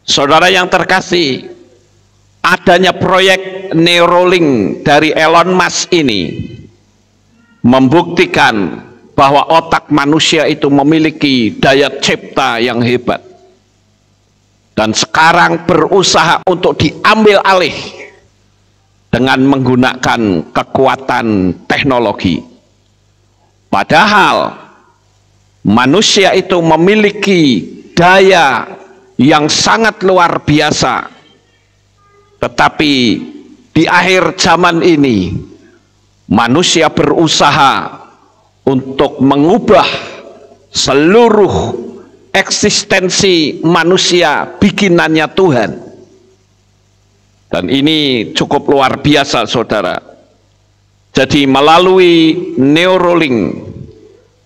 Saudara yang terkasih, adanya proyek Neuralink dari Elon Musk ini membuktikan bahwa otak manusia itu memiliki daya cipta yang hebat, dan sekarang berusaha untuk diambil alih dengan menggunakan kekuatan teknologi. Padahal manusia itu memiliki daya yang sangat luar biasa, tetapi di akhir zaman ini manusia berusaha untuk mengubah seluruh eksistensi manusia bikinannya Tuhan. Dan ini cukup luar biasa, saudara. Jadi melalui Neuralink,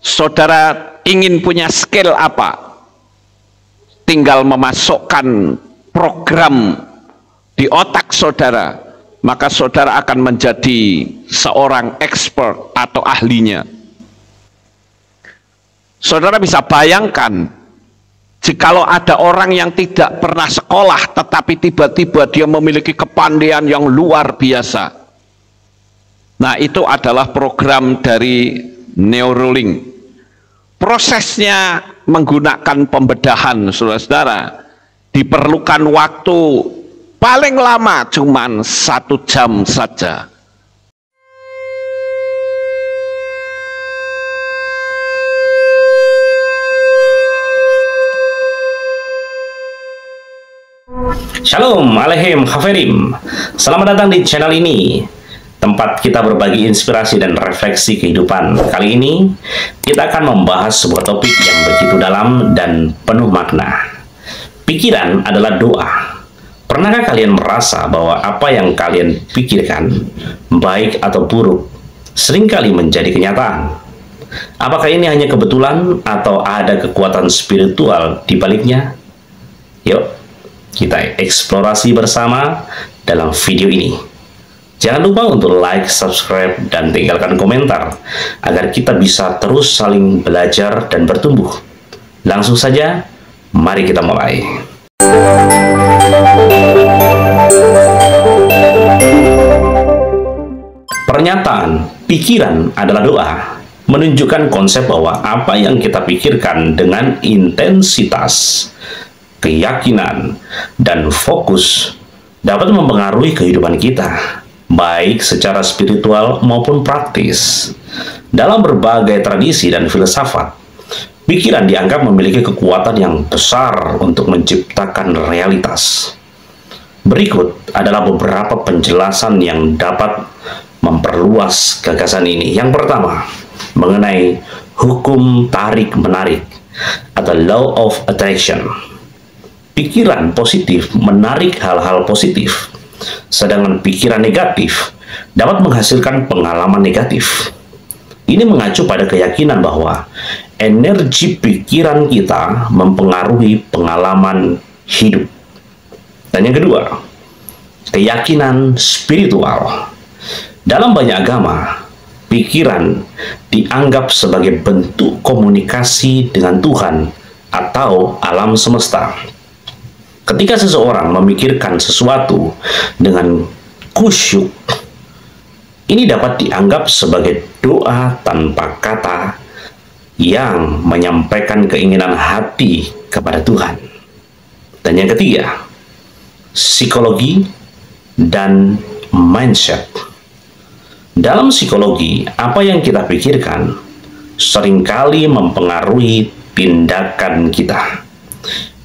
saudara ingin punya skill apa? Tinggal memasukkan program di otak saudara, maka saudara akan menjadi seorang expert atau ahlinya. Saudara bisa bayangkan, jikalau ada orang yang tidak pernah sekolah tetapi tiba-tiba dia memiliki kepandaian yang luar biasa. Nah, itu adalah program dari Neuralink. Prosesnya menggunakan pembedahan, saudara-saudara. Diperlukan waktu paling lama cuman 1 jam saja. Shalom Aleichem Haverim. Selamat datang di channel ini, tempat kita berbagi inspirasi dan refleksi kehidupan. Kali ini kita akan membahas sebuah topik yang begitu dalam dan penuh makna. Pikiran adalah doa. Pernahkah kalian merasa bahwa apa yang kalian pikirkan, baik atau buruk, seringkali menjadi kenyataan? Apakah ini hanya kebetulan atau ada kekuatan spiritual di baliknya? Yuk, kita eksplorasi bersama dalam video ini. Jangan lupa untuk like, subscribe, dan tinggalkan komentar agar kita bisa terus saling belajar dan bertumbuh. Langsung saja, mari kita mulai. Pernyataan pikiran adalah doa menunjukkan konsep bahwa apa yang kita pikirkan dengan intensitas, keyakinan, dan fokus dapat mempengaruhi kehidupan kita, baik secara spiritual maupun praktis. Dalam berbagai tradisi dan filsafat, pikiran dianggap memiliki kekuatan yang besar untuk menciptakan realitas. Berikut adalah beberapa penjelasan yang dapat memperluas gagasan ini. Yang pertama, mengenai hukum tarik-menarik atau law of attraction. Pikiran positif menarik hal-hal positif, sedangkan pikiran negatif dapat menghasilkan pengalaman negatif. Ini mengacu pada keyakinan bahwa energi pikiran kita mempengaruhi pengalaman hidup. Dan yang kedua, keyakinan spiritual. Dalam banyak agama, pikiran dianggap sebagai bentuk komunikasi dengan Tuhan atau alam semesta. Ketika seseorang memikirkan sesuatu dengan khusyuk, ini dapat dianggap sebagai doa tanpa kata yang menyampaikan keinginan hati kepada Tuhan. Dan yang ketiga, psikologi dan mindset. Dalam psikologi, apa yang kita pikirkan seringkali mempengaruhi tindakan kita.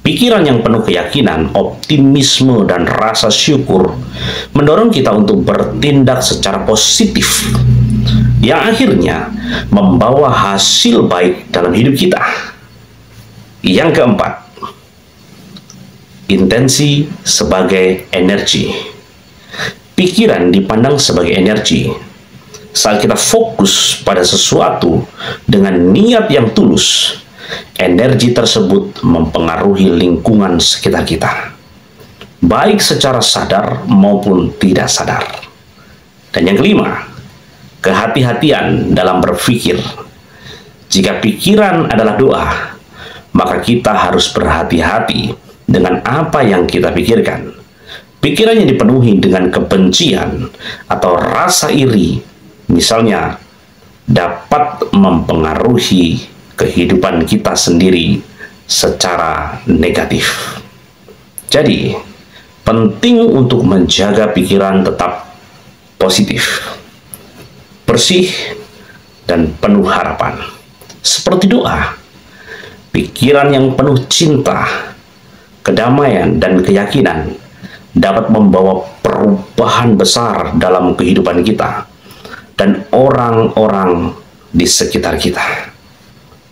Pikiran yang penuh keyakinan, optimisme, dan rasa syukur mendorong kita untuk bertindak secara positif, yang akhirnya membawa hasil baik dalam hidup kita. Yang keempat, intensi sebagai energi. Pikiran dipandang sebagai energi. Saat kita fokus pada sesuatu dengan niat yang tulus, energi tersebut mempengaruhi lingkungan sekitar kita, baik secara sadar maupun tidak sadar. Dan yang kelima, kehati-hatian dalam berpikir. Jika pikiran adalah doa, maka kita harus berhati-hati dengan apa yang kita pikirkan. Pikiran yang dipenuhi dengan kebencian atau rasa iri, misalnya, dapat mempengaruhi kehidupan kita sendiri secara negatif. Jadi, penting untuk menjaga pikiran tetap positif, bersih, dan penuh harapan. Seperti doa, pikiran yang penuh cinta, kedamaian, dan keyakinan dapat membawa perubahan besar dalam kehidupan kita dan orang-orang di sekitar kita.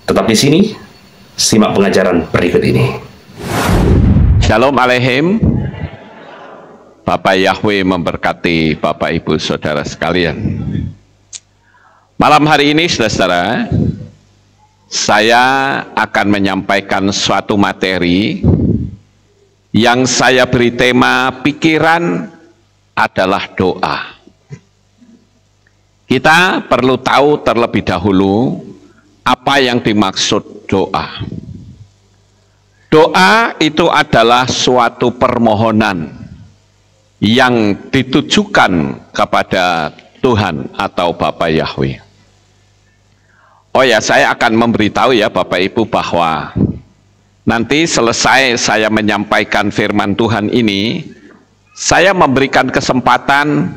Tetap di sini, simak pengajaran berikut ini. Shalom Aleichem. Bapak Yahweh memberkati Bapak Ibu Saudara sekalian. Malam hari ini, saudara-saudara, saya akan menyampaikan suatu materi yang saya beri tema pikiran adalah doa. Kita perlu tahu terlebih dahulu apa yang dimaksud doa. Doa itu adalah suatu permohonan yang ditujukan kepada Tuhan atau Bapa Yahweh. Oh ya, saya akan memberitahu ya Bapak Ibu bahwa nanti selesai saya menyampaikan firman Tuhan ini, saya memberikan kesempatan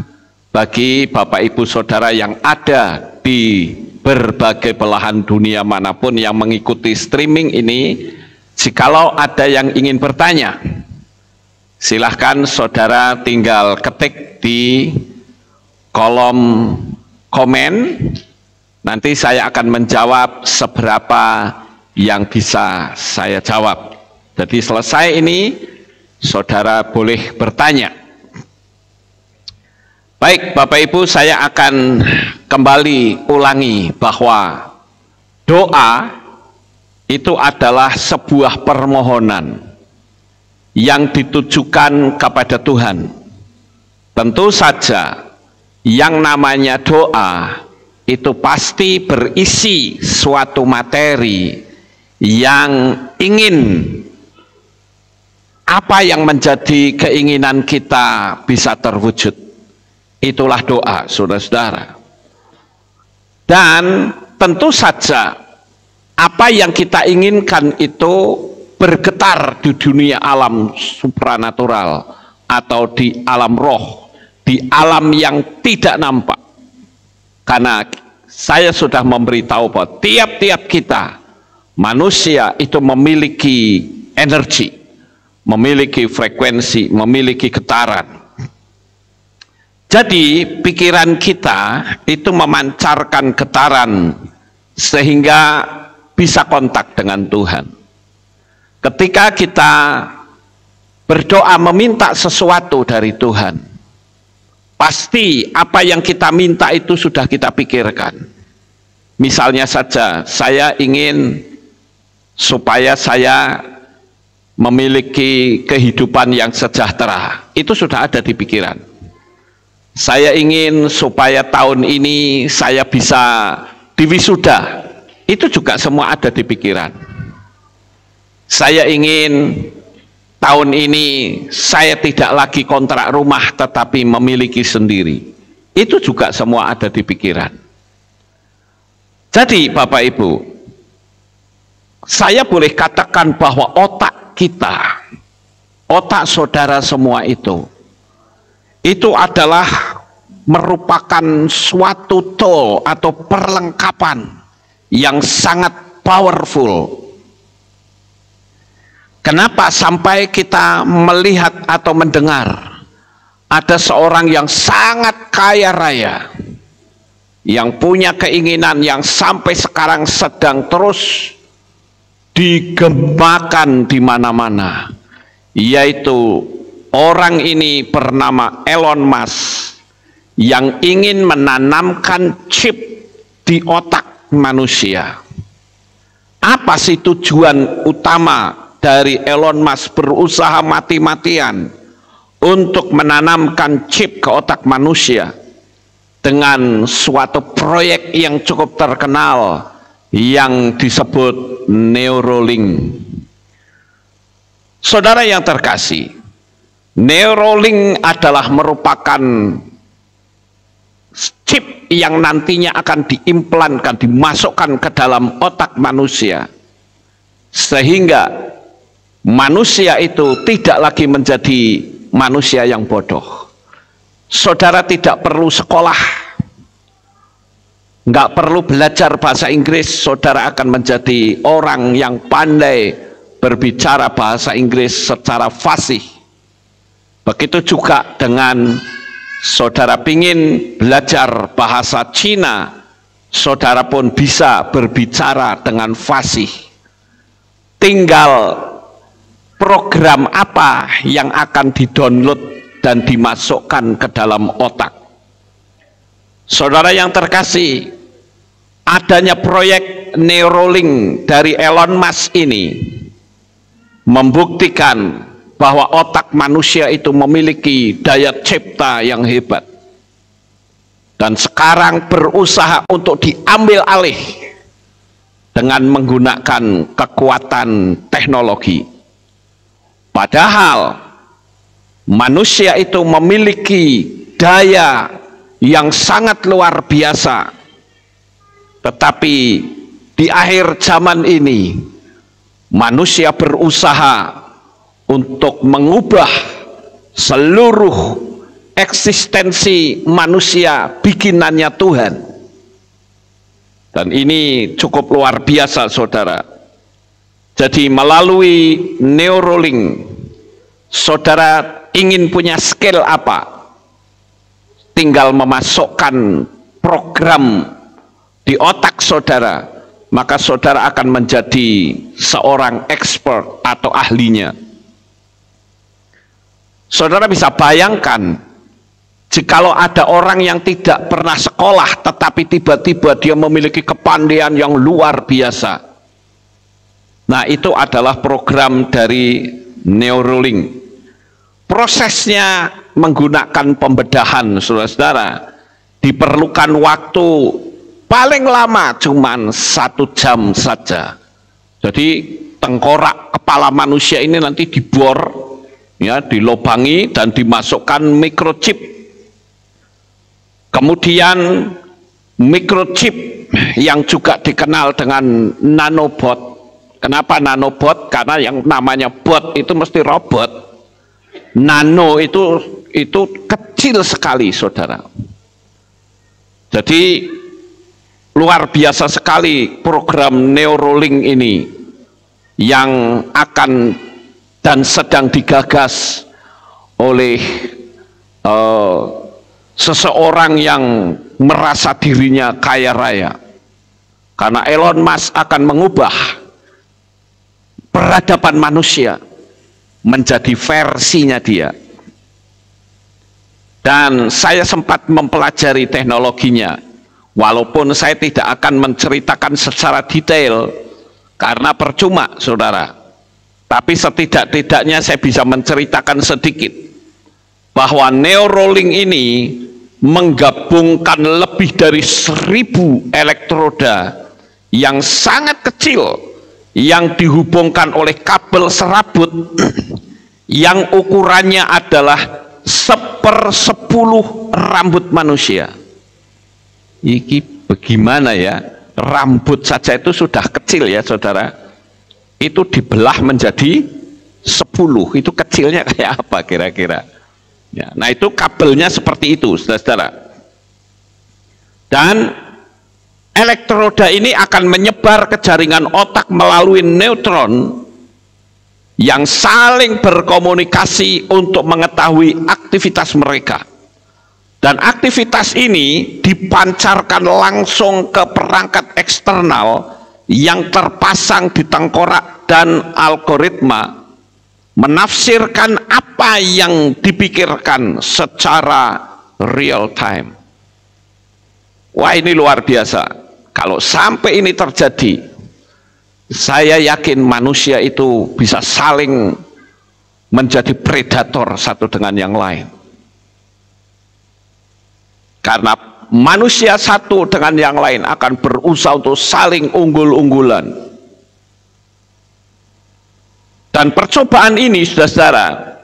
bagi Bapak Ibu Saudara yang ada di berbagai belahan dunia manapun yang mengikuti streaming ini, jikalau ada yang ingin bertanya, silahkan saudara tinggal ketik di kolom komen. Nanti saya akan menjawab seberapa yang bisa saya jawab. Jadi selesai ini, saudara boleh bertanya. Baik, Bapak Ibu, saya akan kembali ulangi bahwa doa itu adalah sebuah permohonan yang ditujukan kepada Tuhan. Tentu saja yang namanya doa itu pasti berisi suatu materi yang ingin apa yang menjadi keinginan kita bisa terwujud. Itulah doa, saudara-saudara. Dan tentu saja apa yang kita inginkan itu bergetar di dunia alam supranatural atau di alam roh, di alam yang tidak nampak. Karena saya sudah memberitahu bahwa tiap-tiap kita manusia itu memiliki energi, memiliki frekuensi, memiliki getaran. Jadi pikiran kita itu memancarkan getaran sehingga bisa kontak dengan Tuhan. Ketika kita berdoa meminta sesuatu dari Tuhan, pasti apa yang kita minta itu sudah kita pikirkan. Misalnya saja, saya ingin supaya saya memiliki kehidupan yang sejahtera. Itu sudah ada di pikiran. Saya ingin supaya tahun ini saya bisa diwisuda. Itu juga semua ada di pikiran. Saya ingin tahun ini saya tidak lagi kontrak rumah tetapi memiliki sendiri. Itu juga semua ada di pikiran. Jadi Bapak Ibu, saya boleh katakan bahwa otak kita, otak saudara semua itu adalah merupakan suatu tool atau perlengkapan yang sangat powerful. Kenapa sampai kita melihat atau mendengar ada seorang yang sangat kaya raya, yang punya keinginan yang sampai sekarang sedang terus digemakan di mana-mana, yaitu orang ini bernama Elon Musk yang ingin menanamkan chip di otak manusia. Apa sih tujuan utama dari Elon Musk berusaha mati-matian untuk menanamkan chip ke otak manusia dengan suatu proyek yang cukup terkenal yang disebut Neuralink? Saudara yang terkasih, Neuralink adalah merupakan chip yang nantinya akan diimplankan, dimasukkan ke dalam otak manusia, sehingga manusia itu tidak lagi menjadi manusia yang bodoh. Saudara tidak perlu sekolah, nggak perlu belajar bahasa Inggris, saudara akan menjadi orang yang pandai berbicara bahasa Inggris secara fasih. Begitu juga dengan saudara pingin belajar bahasa Cina, saudara pun bisa berbicara dengan fasih. Tinggal program apa yang akan didownload dan dimasukkan ke dalam otak. Saudara yang terkasih, adanya proyek Neuralink dari Elon Musk ini membuktikan bahwa otak manusia itu memiliki daya cipta yang hebat, dan sekarang berusaha untuk diambil alih dengan menggunakan kekuatan teknologi. Padahal manusia itu memiliki daya yang sangat luar biasa, tetapi di akhir zaman ini manusia berusaha untuk mengubah seluruh eksistensi manusia bikinannya Tuhan. Dan ini cukup luar biasa, saudara. Jadi melalui Neuralink, saudara ingin punya skill apa? Tinggal memasukkan program di otak saudara, maka saudara akan menjadi seorang expert atau ahlinya. Saudara bisa bayangkan, jikalau ada orang yang tidak pernah sekolah tetapi tiba-tiba dia memiliki kepandaian yang luar biasa. Nah, itu adalah program dari Neuralink. Prosesnya menggunakan pembedahan, saudara-saudara. Diperlukan waktu paling lama cuman 1 jam saja. Jadi tengkorak kepala manusia ini nanti dibor, ya, dilobangi dan dimasukkan microchip. Kemudian microchip yang juga dikenal dengan nanobot. Kenapa nanobot? Karena yang namanya bot itu mesti robot. Nano itu kecil sekali, saudara. Jadi luar biasa sekali program Neuralink ini yang akan dan sedang digagas oleh seseorang yang merasa dirinya kaya raya. Karena Elon Musk akan mengubah peradaban manusia menjadi versinya dia. Dan saya sempat mempelajari teknologinya, walaupun saya tidak akan menceritakan secara detail karena percuma, saudara. Tapi setidak-tidaknya saya bisa menceritakan sedikit bahwa Neuralink ini menggabungkan lebih dari 1000 elektroda yang sangat kecil yang dihubungkan oleh kabel serabut yang ukurannya adalah 1/10 rambut manusia. Ini bagaimana ya? Rambut saja itu sudah kecil ya, saudara. Itu dibelah menjadi 10. Itu kecilnya kayak apa kira-kira? Ya, nah itu kabelnya seperti itu, saudara. Dan elektroda ini akan menyebar ke jaringan otak melalui neutron yang saling berkomunikasi untuk mengetahui aktivitas mereka. Dan aktivitas ini dipancarkan langsung ke perangkat eksternal yang terpasang di tengkorak, dan algoritma menafsirkan apa yang dipikirkan secara real time. Wah, ini luar biasa. Kalau sampai ini terjadi, saya yakin manusia itu bisa saling menjadi predator satu dengan yang lain. Karena manusia satu dengan yang lain akan berusaha untuk saling unggul-unggulan. Dan percobaan ini, saudara-saudara,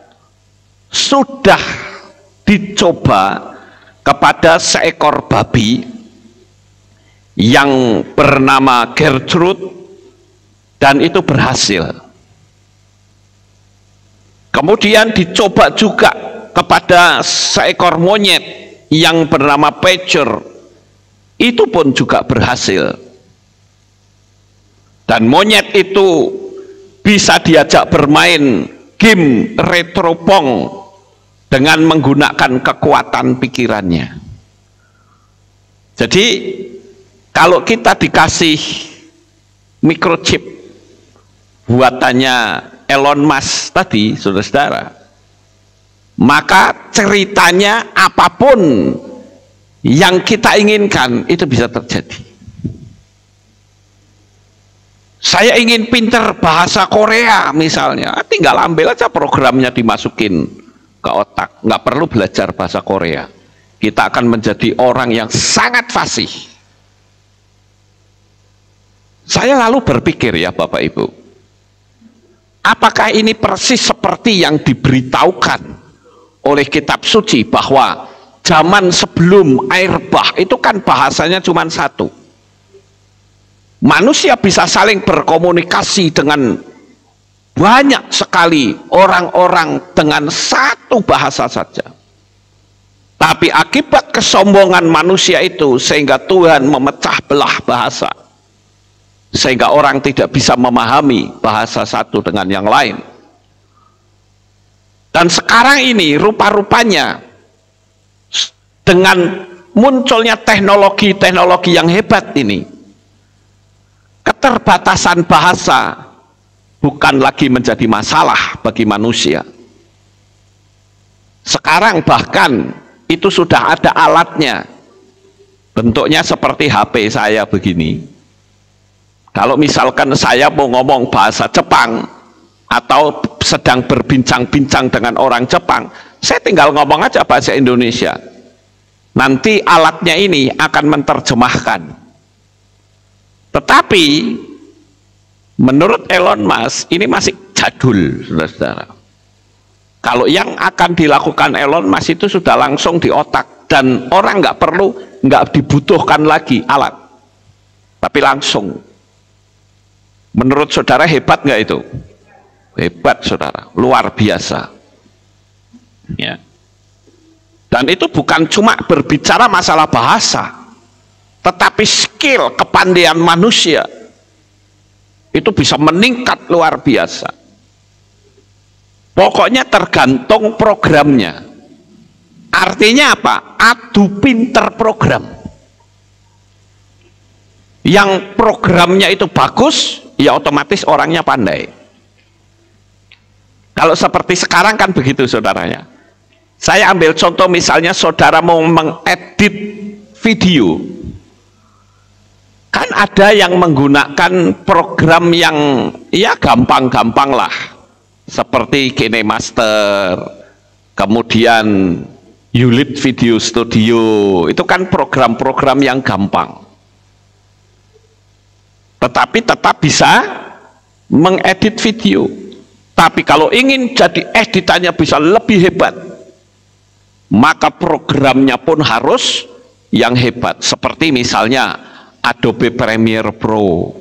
sudah dicoba kepada seekor babi yang bernama Gertrude, dan itu berhasil. Kemudian dicoba juga kepada seekor monyet yang bernama Pager, itu pun juga berhasil. Dan monyet itu bisa diajak bermain game retropong dengan menggunakan kekuatan pikirannya. Jadi kalau kita dikasih microchip buatannya Elon Musk tadi, saudara-saudara, maka ceritanya apapun yang kita inginkan itu bisa terjadi. Saya ingin pinter bahasa Korea misalnya, tinggal ambil aja programnya dimasukin ke otak, nggak perlu belajar bahasa Korea. Kita akan menjadi orang yang sangat fasih. Saya lalu berpikir, ya Bapak Ibu, apakah ini persis seperti yang diberitahukan oleh kitab suci bahwa zaman sebelum air bah itu kan bahasanya cuma satu. Manusia bisa saling berkomunikasi dengan banyak sekali orang-orang dengan satu bahasa saja. Tapi akibat kesombongan manusia itu sehingga Tuhan memecah belah bahasa, sehingga orang tidak bisa memahami bahasa satu dengan yang lain. Dan sekarang ini rupa-rupanya dengan munculnya teknologi-teknologi yang hebat ini, keterbatasan bahasa bukan lagi menjadi masalah bagi manusia. Sekarang bahkan itu sudah ada alatnya, bentuknya seperti HP saya begini. Kalau misalkan saya mau ngomong bahasa Jepang atau sedang berbincang-bincang dengan orang Jepang, saya tinggal ngomong aja bahasa Indonesia. Nanti alatnya ini akan menerjemahkan. Tetapi menurut Elon Musk ini masih jadul, saudara-saudara. Kalau yang akan dilakukan Elon Musk itu sudah langsung di otak, dan orang nggak dibutuhkan lagi alat, tapi langsung. Menurut saudara hebat nggak itu? Hebat, saudara, luar biasa. Ya. Dan itu bukan cuma berbicara masalah bahasa, tetapi skill, kepandaian manusia itu bisa meningkat luar biasa. Pokoknya tergantung programnya. Artinya apa? Adu pinter program. Yang programnya itu bagus, ya otomatis orangnya pandai. Kalau seperti sekarang kan begitu, saudaranya. Saya ambil contoh misalnya saudara mau mengedit video, kan ada yang menggunakan program yang ya gampang-gampang lah, seperti KineMaster, kemudian Ulit Video Studio, itu kan program-program yang gampang, tetapi tetap bisa mengedit video. Tapi kalau ingin jadi editannya bisa lebih hebat, maka programnya pun harus yang hebat, seperti misalnya Adobe Premiere Pro.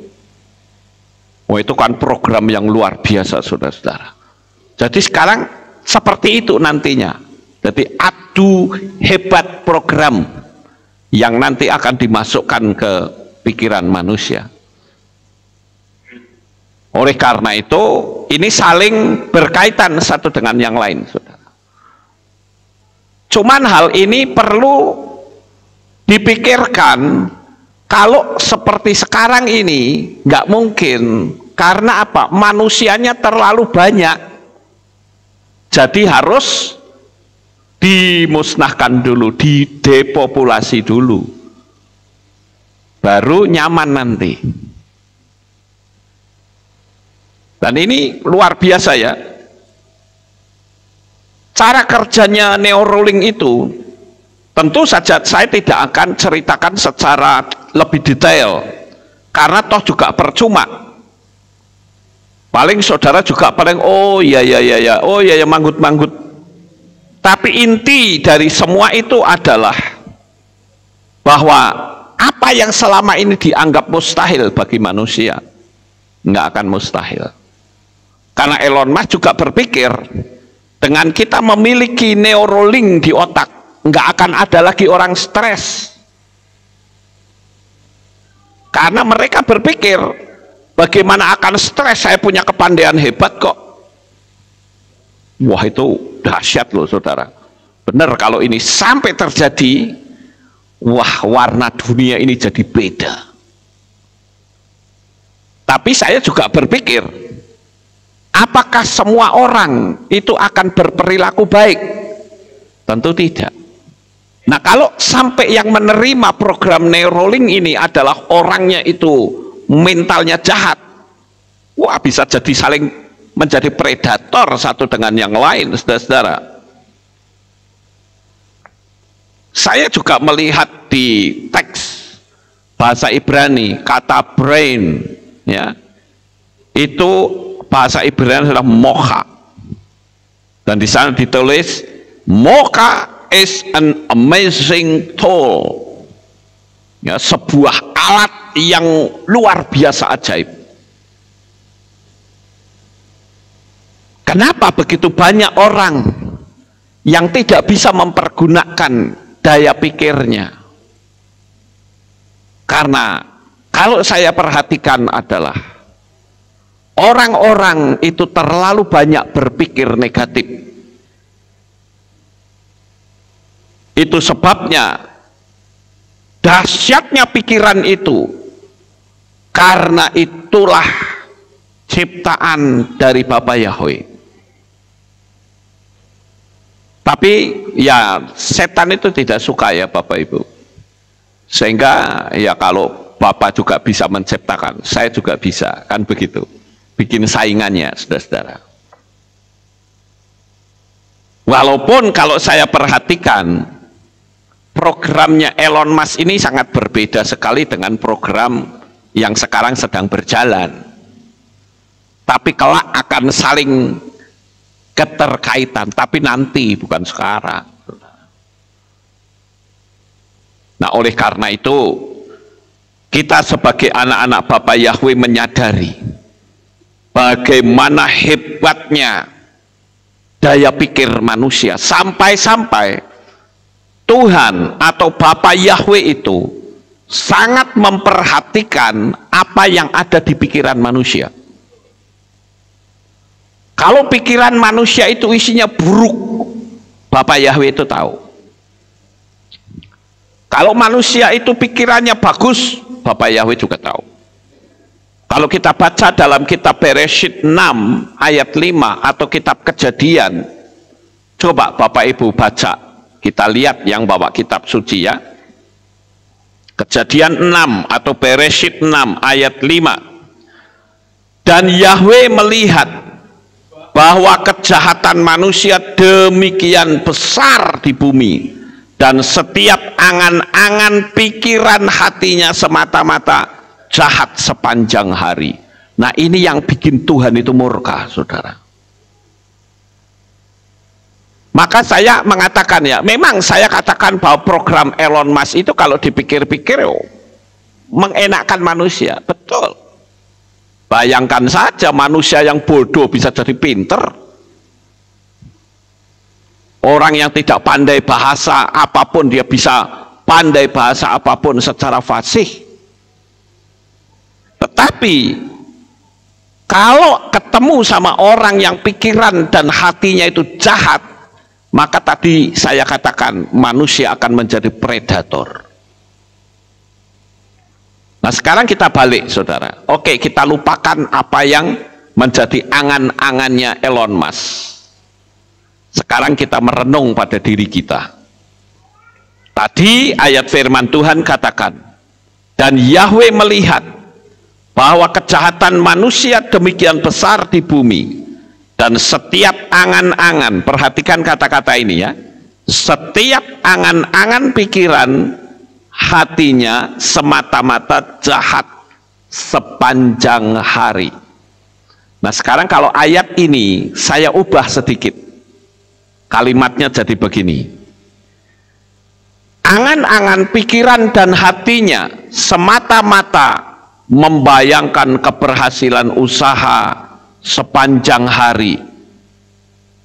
Oh, itu kan program yang luar biasa, saudara-saudara. Jadi sekarang seperti itu nantinya. Jadi adu hebat program yang nanti akan dimasukkan ke pikiran manusia. Oleh karena itu, ini saling berkaitan satu dengan yang lain, saudara. Cuman hal ini perlu dipikirkan. Kalau seperti sekarang ini nggak mungkin, karena apa? Manusianya terlalu banyak, jadi harus dimusnahkan dulu, didepopulasi dulu, baru nyaman nanti. Dan ini luar biasa ya, cara kerjanya Neuralink itu. Tentu saja saya tidak akan ceritakan secara lebih detail, karena toh juga percuma. Paling saudara juga paling oh ya ya ya ya, oh ya ya manggut-manggut. Tapi inti dari semua itu adalah bahwa apa yang selama ini dianggap mustahil bagi manusia nggak akan mustahil. Karena Elon Musk juga berpikir dengan kita memiliki Neuralink di otak nggak akan ada lagi orang stres. Karena mereka berpikir bagaimana akan stres, saya punya kepandaian hebat kok. Wah, itu dahsyat loh saudara. Benar, kalau ini sampai terjadi, wah, warna dunia ini jadi beda. Tapi saya juga berpikir, apakah semua orang itu akan berperilaku baik? Tentu tidak. Nah, kalau sampai yang menerima program Neuralink ini adalah orangnya itu mentalnya jahat, wah, bisa jadi saling menjadi predator satu dengan yang lain, saudara-saudara. Saya juga melihat di teks bahasa Ibrani kata brain, ya, itu bahasa Ibrani adalah mocha, dan di sana ditulis mocha is an amazing tool, ya, sebuah alat yang luar biasa ajaib. Kenapa begitu banyak orang yang tidak bisa mempergunakan daya pikirnya? Karena kalau saya perhatikan adalah orang-orang itu terlalu banyak berpikir negatif. Itu sebabnya dahsyatnya pikiran itu, karena itulah ciptaan dari Bapa Yahweh. Tapi ya setan itu tidak suka ya Bapak Ibu, sehingga ya kalau Bapak juga bisa menciptakan, saya juga bisa, kan begitu, bikin saingannya saudara-saudara. Walaupun kalau saya perhatikan programnya Elon Musk ini sangat berbeda sekali dengan program yang sekarang sedang berjalan, tapi kelak akan saling keterkaitan, tapi nanti bukan sekarang. Nah, oleh karena itu kita sebagai anak-anak Bapa Yahweh menyadari bagaimana hebatnya daya pikir manusia, sampai-sampai Tuhan atau Bapa Yahweh itu sangat memperhatikan apa yang ada di pikiran manusia. Kalau pikiran manusia itu isinya buruk, Bapa Yahweh itu tahu. Kalau manusia itu pikirannya bagus, Bapa Yahweh juga tahu. Kalau kita baca dalam kitab Bereshit 6 ayat 5 atau kitab Kejadian, coba Bapak Ibu baca, kita lihat yang bawa kitab suci ya. Kejadian 6 atau Bereshit 6 ayat 5. Dan Yahweh melihat bahwa kejahatan manusia demikian besar di bumi, dan setiap angan-angan pikiran hatinya semata-mata jahat sepanjang hari. Nah, ini yang bikin Tuhan itu murka, saudara. Maka saya mengatakan ya, memang saya katakan bahwa program Elon Musk itu kalau dipikir-pikir mengenakkan manusia, betul. Bayangkan saja manusia yang bodoh bisa jadi pinter. Orang yang tidak pandai bahasa apapun dia bisa pandai bahasa apapun secara fasih. Tetapi kalau ketemu sama orang yang pikiran dan hatinya itu jahat, maka tadi saya katakan manusia akan menjadi predator. Nah, sekarang kita balik saudara. Oke, kita lupakan apa yang menjadi angan-angannya Elon Musk. Sekarang kita merenung pada diri kita. Tadi ayat firman Tuhan katakan, dan Yahweh melihat bahwa kejahatan manusia demikian besar di bumi, dan setiap angan-angan, perhatikan kata-kata ini ya, setiap angan-angan pikiran hatinya semata-mata jahat sepanjang hari. Nah sekarang kalau ayat ini saya ubah sedikit, kalimatnya jadi begini. Angan-angan pikiran dan hatinya semata-mata membayangkan keberhasilan usaha sepanjang hari,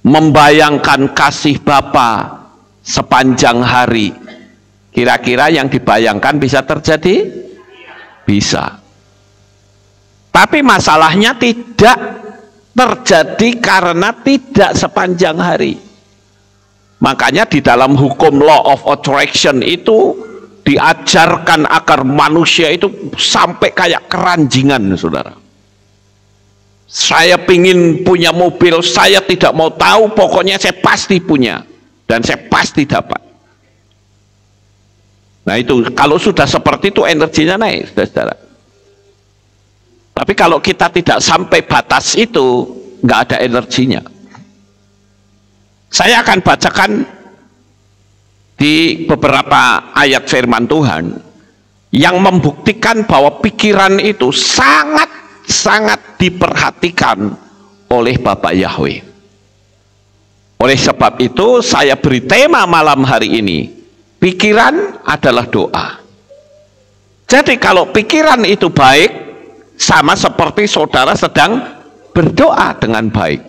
membayangkan kasih Bapa sepanjang hari. Kira-kira yang dibayangkan bisa terjadi? Bisa. Tapi masalahnya tidak terjadi karena tidak sepanjang hari. Makanya di dalam hukum law of attraction itu diajarkan agar manusia itu sampai kayak keranjingan, saudara. Saya pingin punya mobil, saya tidak mau tahu, pokoknya saya pasti punya dan saya pasti dapat. Nah itu kalau sudah seperti itu energinya naik, saudara. Tapi kalau kita tidak sampai batas itu, nggak ada energinya. Saya akan bacakan di beberapa ayat firman Tuhan yang membuktikan bahwa pikiran itu sangat diperhatikan oleh Bapak Yahweh. Oleh sebab itu saya beri tema malam hari ini, pikiran adalah doa. Jadi kalau pikiran itu baik, sama seperti saudara sedang berdoa dengan baik.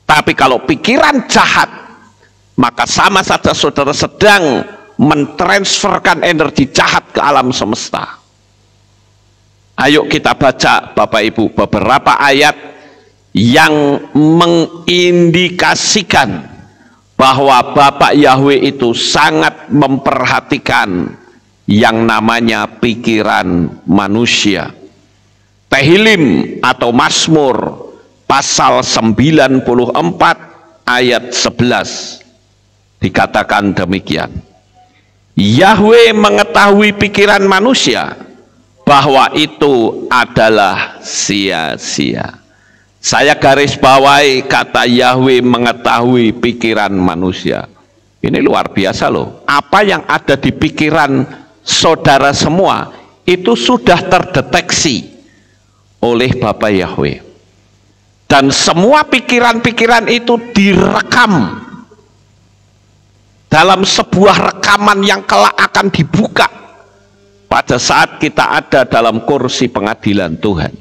Tapi kalau pikiran jahat, maka sama saja saudara sedang mentransferkan energi jahat ke alam semesta. Ayo kita baca Bapak Ibu beberapa ayat yang mengindikasikan bahwa Bapak Yahweh itu sangat memperhatikan yang namanya pikiran manusia. Tehillim atau Mazmur pasal 94 ayat 11 dikatakan demikian. Yahweh mengetahui pikiran manusia bahwa itu adalah sia-sia. Saya garis bawahi kata Yahweh mengetahui pikiran manusia. Ini luar biasa loh. Apa yang ada di pikiran saudara semua itu sudah terdeteksi oleh Bapak Yahweh. Dan semua pikiran-pikiran itu direkam dalam sebuah rekaman yang kelak akan dibuka pada saat kita ada dalam kursi pengadilan Tuhan.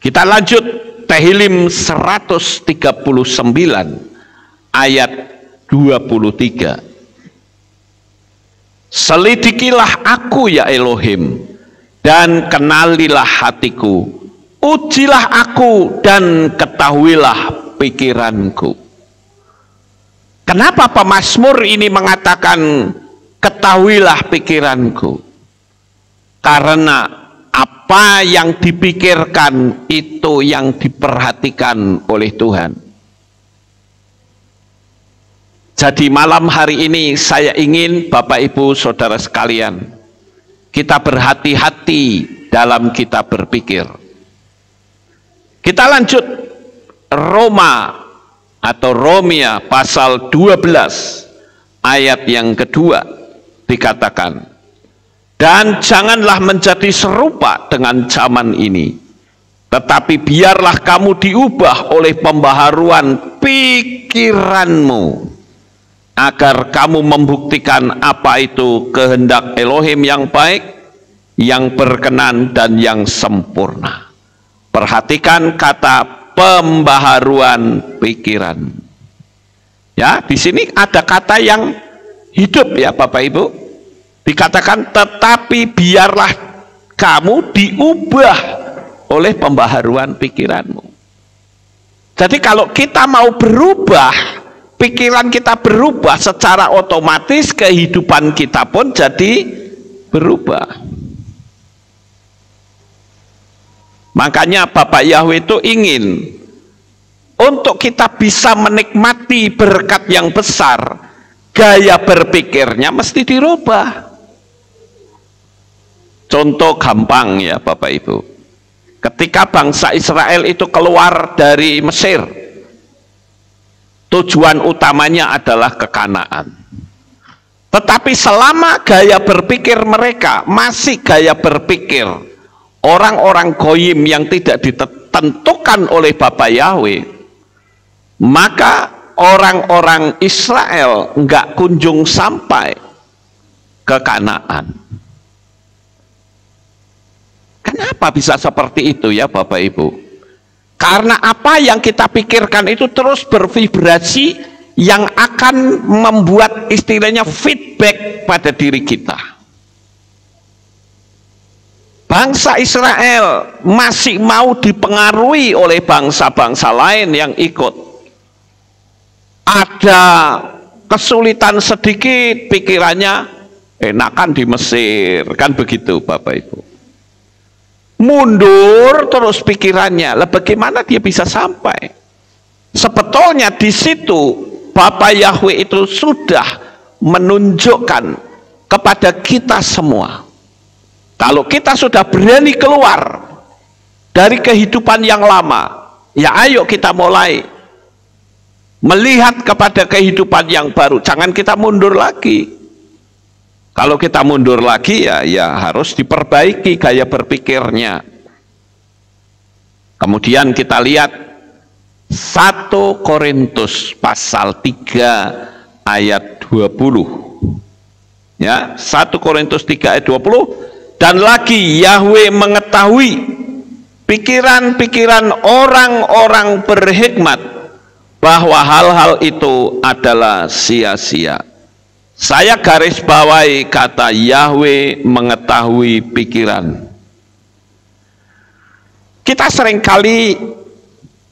Kita lanjut Tehillim 139 ayat 23. Selidikilah aku ya Elohim, dan kenalilah hatiku, ujilah aku dan ketahuilah pikiranku. Kenapa pemazmur ini mengatakan ketahuilah pikiranku? Karena apa yang dipikirkan itu yang diperhatikan oleh Tuhan. Jadi malam hari ini saya ingin Bapak Ibu Saudara sekalian, kita berhati-hati dalam kita berpikir. Kita lanjut Roma atau Romia pasal 12 ayat yang kedua dikatakan, dan janganlah menjadi serupa dengan zaman ini, tetapi biarlah kamu diubah oleh pembaharuan pikiranmu, agar kamu membuktikan apa itu kehendak Elohim yang baik, yang berkenan dan yang sempurna. Perhatikan kata pembaharuan pikiran. Ya, di sini ada kata yang hidup ya Bapak Ibu. Dikatakan tetapi biarlah kamu diubah oleh pembaharuan pikiranmu. Jadi kalau kita mau berubah, pikiran kita berubah, secara otomatis kehidupan kita pun jadi berubah. Makanya Bapak Yahweh itu ingin untuk kita bisa menikmati berkat yang besar, gaya berpikirnya mesti dirubah. Contoh gampang ya Bapak Ibu, ketika bangsa Israel itu keluar dari Mesir, tujuan utamanya adalah ke Kanaan. Tetapi selama gaya berpikir mereka masih gaya berpikir orang-orang goyim yang tidak ditentukan oleh Bapa Yahweh, maka orang-orang Israel nggak kunjung sampai ke Kanaan. Kenapa bisa seperti itu ya Bapak Ibu? Karena apa yang kita pikirkan itu terus bervibrasi yang akan membuat istilahnya feedback pada diri kita. Bangsa Israel masih mau dipengaruhi oleh bangsa-bangsa lain yang ikut. Ada kesulitan sedikit, pikirannya enakan di Mesir, kan begitu Bapak Ibu. Mundur terus pikirannya, lah bagaimana dia bisa sampai? Sebetulnya di situ Bapa Yahweh itu sudah menunjukkan kepada kita semua, kalau kita sudah berani keluar dari kehidupan yang lama, ya ayo kita mulai melihat kepada kehidupan yang baru. Jangan kita mundur lagi. Kalau kita mundur lagi ya harus diperbaiki gaya berpikirnya. Kemudian kita lihat 1 Korintus pasal 3 ayat 20. Ya, 1 Korintus 3 ayat 20. Dan lagi Yahweh mengetahui pikiran-pikiran orang-orang berhikmat, bahwa hal-hal itu adalah sia-sia. Saya garis bawahi kata Yahweh mengetahui pikiran. Kita seringkali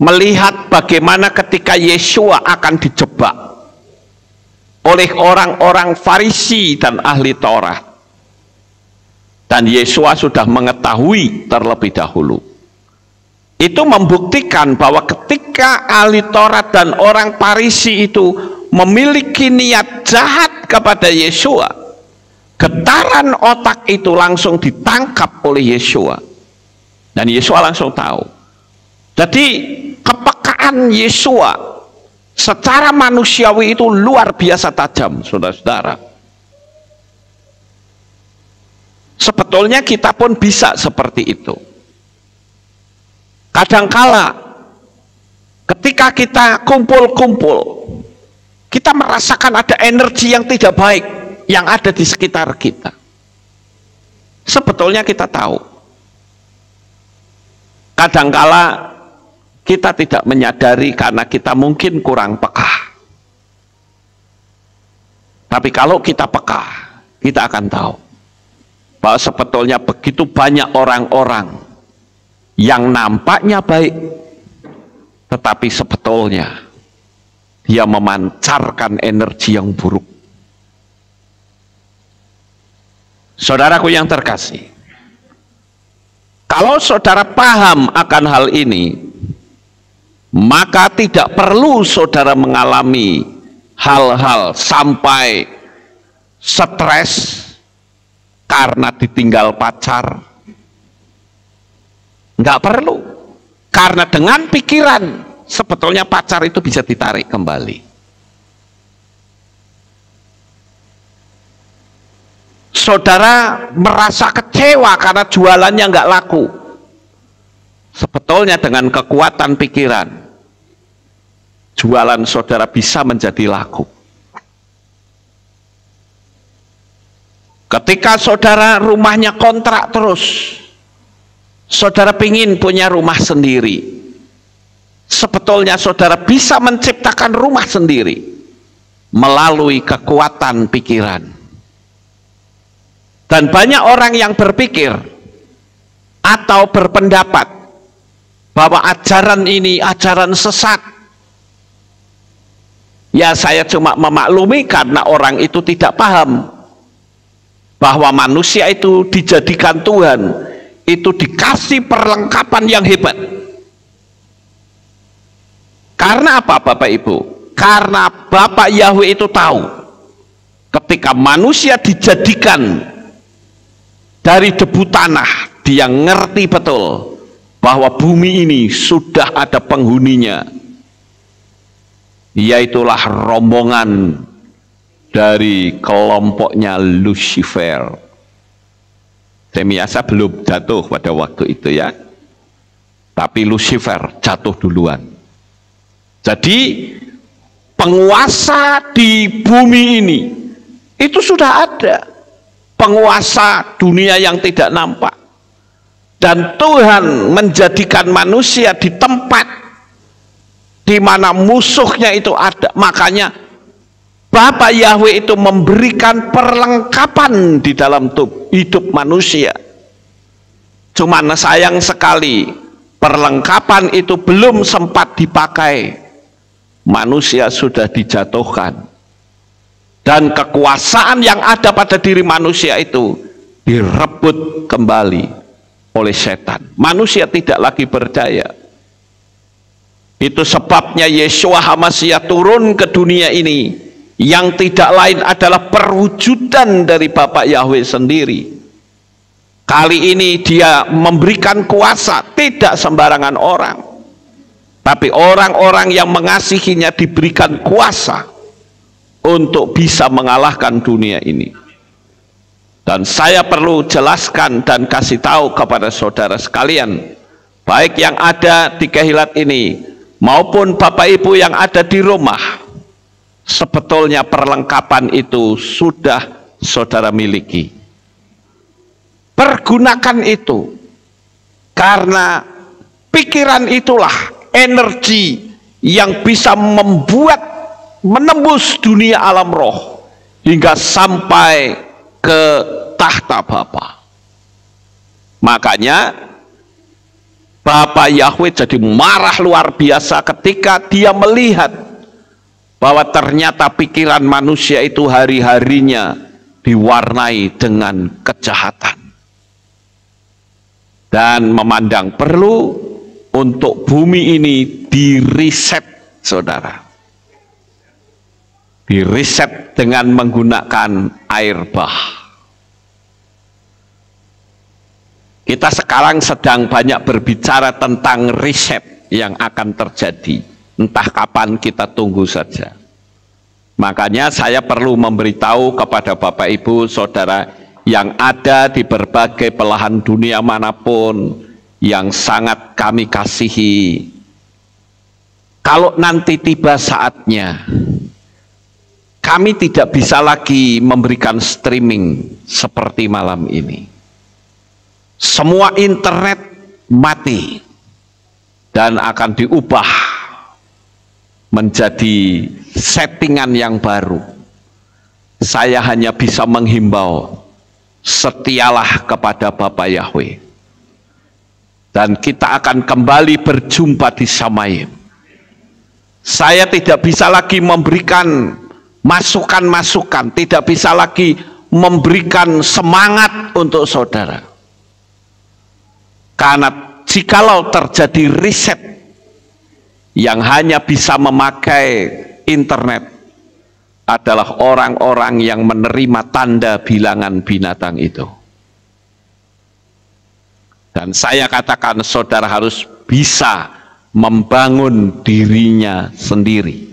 melihat bagaimana ketika Yesua akan dijebak oleh orang-orang Farisi dan ahli Taurat, dan Yesua sudah mengetahui terlebih dahulu. Itu membuktikan bahwa ketika ahli Taurat dan orang Farisi itu memiliki niat jahat kepada Yesua, getaran otak itu langsung ditangkap oleh Yesua, dan Yesua langsung tahu. Jadi kepekaan Yesua secara manusiawi itu luar biasa tajam, saudara-saudara. Sebetulnya kita pun bisa seperti itu. Kadangkala ketika kita kumpul-kumpul, kita merasakan ada energi yang tidak baik yang ada di sekitar kita. Sebetulnya kita tahu. Kadangkala kita tidak menyadari karena kita mungkin kurang peka. Tapi kalau kita peka, kita akan tahu bahwa sebetulnya begitu banyak orang-orang yang nampaknya baik, tetapi sebetulnya dia memancarkan energi yang buruk. Saudaraku yang terkasih, kalau saudara paham akan hal ini, maka tidak perlu saudara mengalami hal-hal sampai stres karena ditinggal pacar. Nggak perlu, karena dengan pikiran sebetulnya pacar itu bisa ditarik kembali. Saudara merasa kecewa karena jualannya nggak laku. Sebetulnya dengan kekuatan pikiran, jualan saudara bisa menjadi laku. Ketika saudara rumahnya kontrak terus, saudara pingin punya rumah sendiri. Sebetulnya saudara bisa menciptakan rumah sendiri melalui kekuatan pikiran. Dan banyak orang yang berpikir atau berpendapat bahwa ajaran ini ajaran sesat. Ya, saya cuma memaklumi karena orang itu tidak paham bahwa manusia itu dijadikan Tuhan, itu dikasih perlengkapan yang hebat. Karena apa Bapak Ibu? Karena Bapak Yahweh itu tahu ketika manusia dijadikan dari debu tanah, dia ngerti betul bahwa bumi ini sudah ada penghuninya, yaitulah rombongan dari kelompoknya Lucifer. Semyasa belum jatuh pada waktu itu ya, tapi Lucifer jatuh duluan. Jadi penguasa di bumi ini itu sudah ada, penguasa dunia yang tidak nampak, dan Tuhan menjadikan manusia di tempat di mana musuhnya itu ada. Makanya Bapa Yahweh itu memberikan perlengkapan di dalam hidup manusia. Cuman sayang sekali perlengkapan itu belum sempat dipakai, manusia sudah dijatuhkan, dan kekuasaan yang ada pada diri manusia itu direbut kembali oleh setan. Manusia tidak lagi berdaya. Itu sebabnya Yeshua HaMashiach turun ke dunia ini, yang tidak lain adalah perwujudan dari Bapa Yahweh sendiri. Kali ini dia memberikan kuasa tidak sembarangan orang, tapi orang-orang yang mengasihinya diberikan kuasa untuk bisa mengalahkan dunia ini. Dan saya perlu jelaskan dan kasih tahu kepada saudara sekalian, baik yang ada di Kehilat ini maupun Bapak Ibu yang ada di rumah, sebetulnya perlengkapan itu sudah saudara miliki. Pergunakan itu, karena pikiran itulah energi yang bisa membuat menembus dunia alam roh hingga sampai ke tahta Bapa. Makanya Bapa Yahweh jadi marah luar biasa ketika dia melihat bahwa ternyata pikiran manusia itu hari-harinya diwarnai dengan kejahatan, dan memandang perlu untuk bumi ini diriset, saudara. Diriset dengan menggunakan air bah. Kita sekarang sedang banyak berbicara tentang riset yang akan terjadi. Entah kapan, kita tunggu saja. Makanya saya perlu memberitahu kepada Bapak Ibu Saudara yang ada di berbagai belahan dunia manapun, yang sangat kami kasihi. Kalau nanti tiba saatnya, kami tidak bisa lagi memberikan streaming seperti malam ini. Semua internet mati dan akan diubah menjadi settingan yang baru. Saya hanya bisa menghimbau, setialah kepada Bapa Yahweh, dan kita akan kembali berjumpa di Samayim. Saya tidak bisa lagi memberikan masukan-masukan, tidak bisa lagi memberikan semangat untuk saudara, karena jikalau terjadi riset yang hanya bisa memakai internet adalah orang-orang yang menerima tanda bilangan binatang itu. Dan saya katakan saudara harus bisa membangun dirinya sendiri.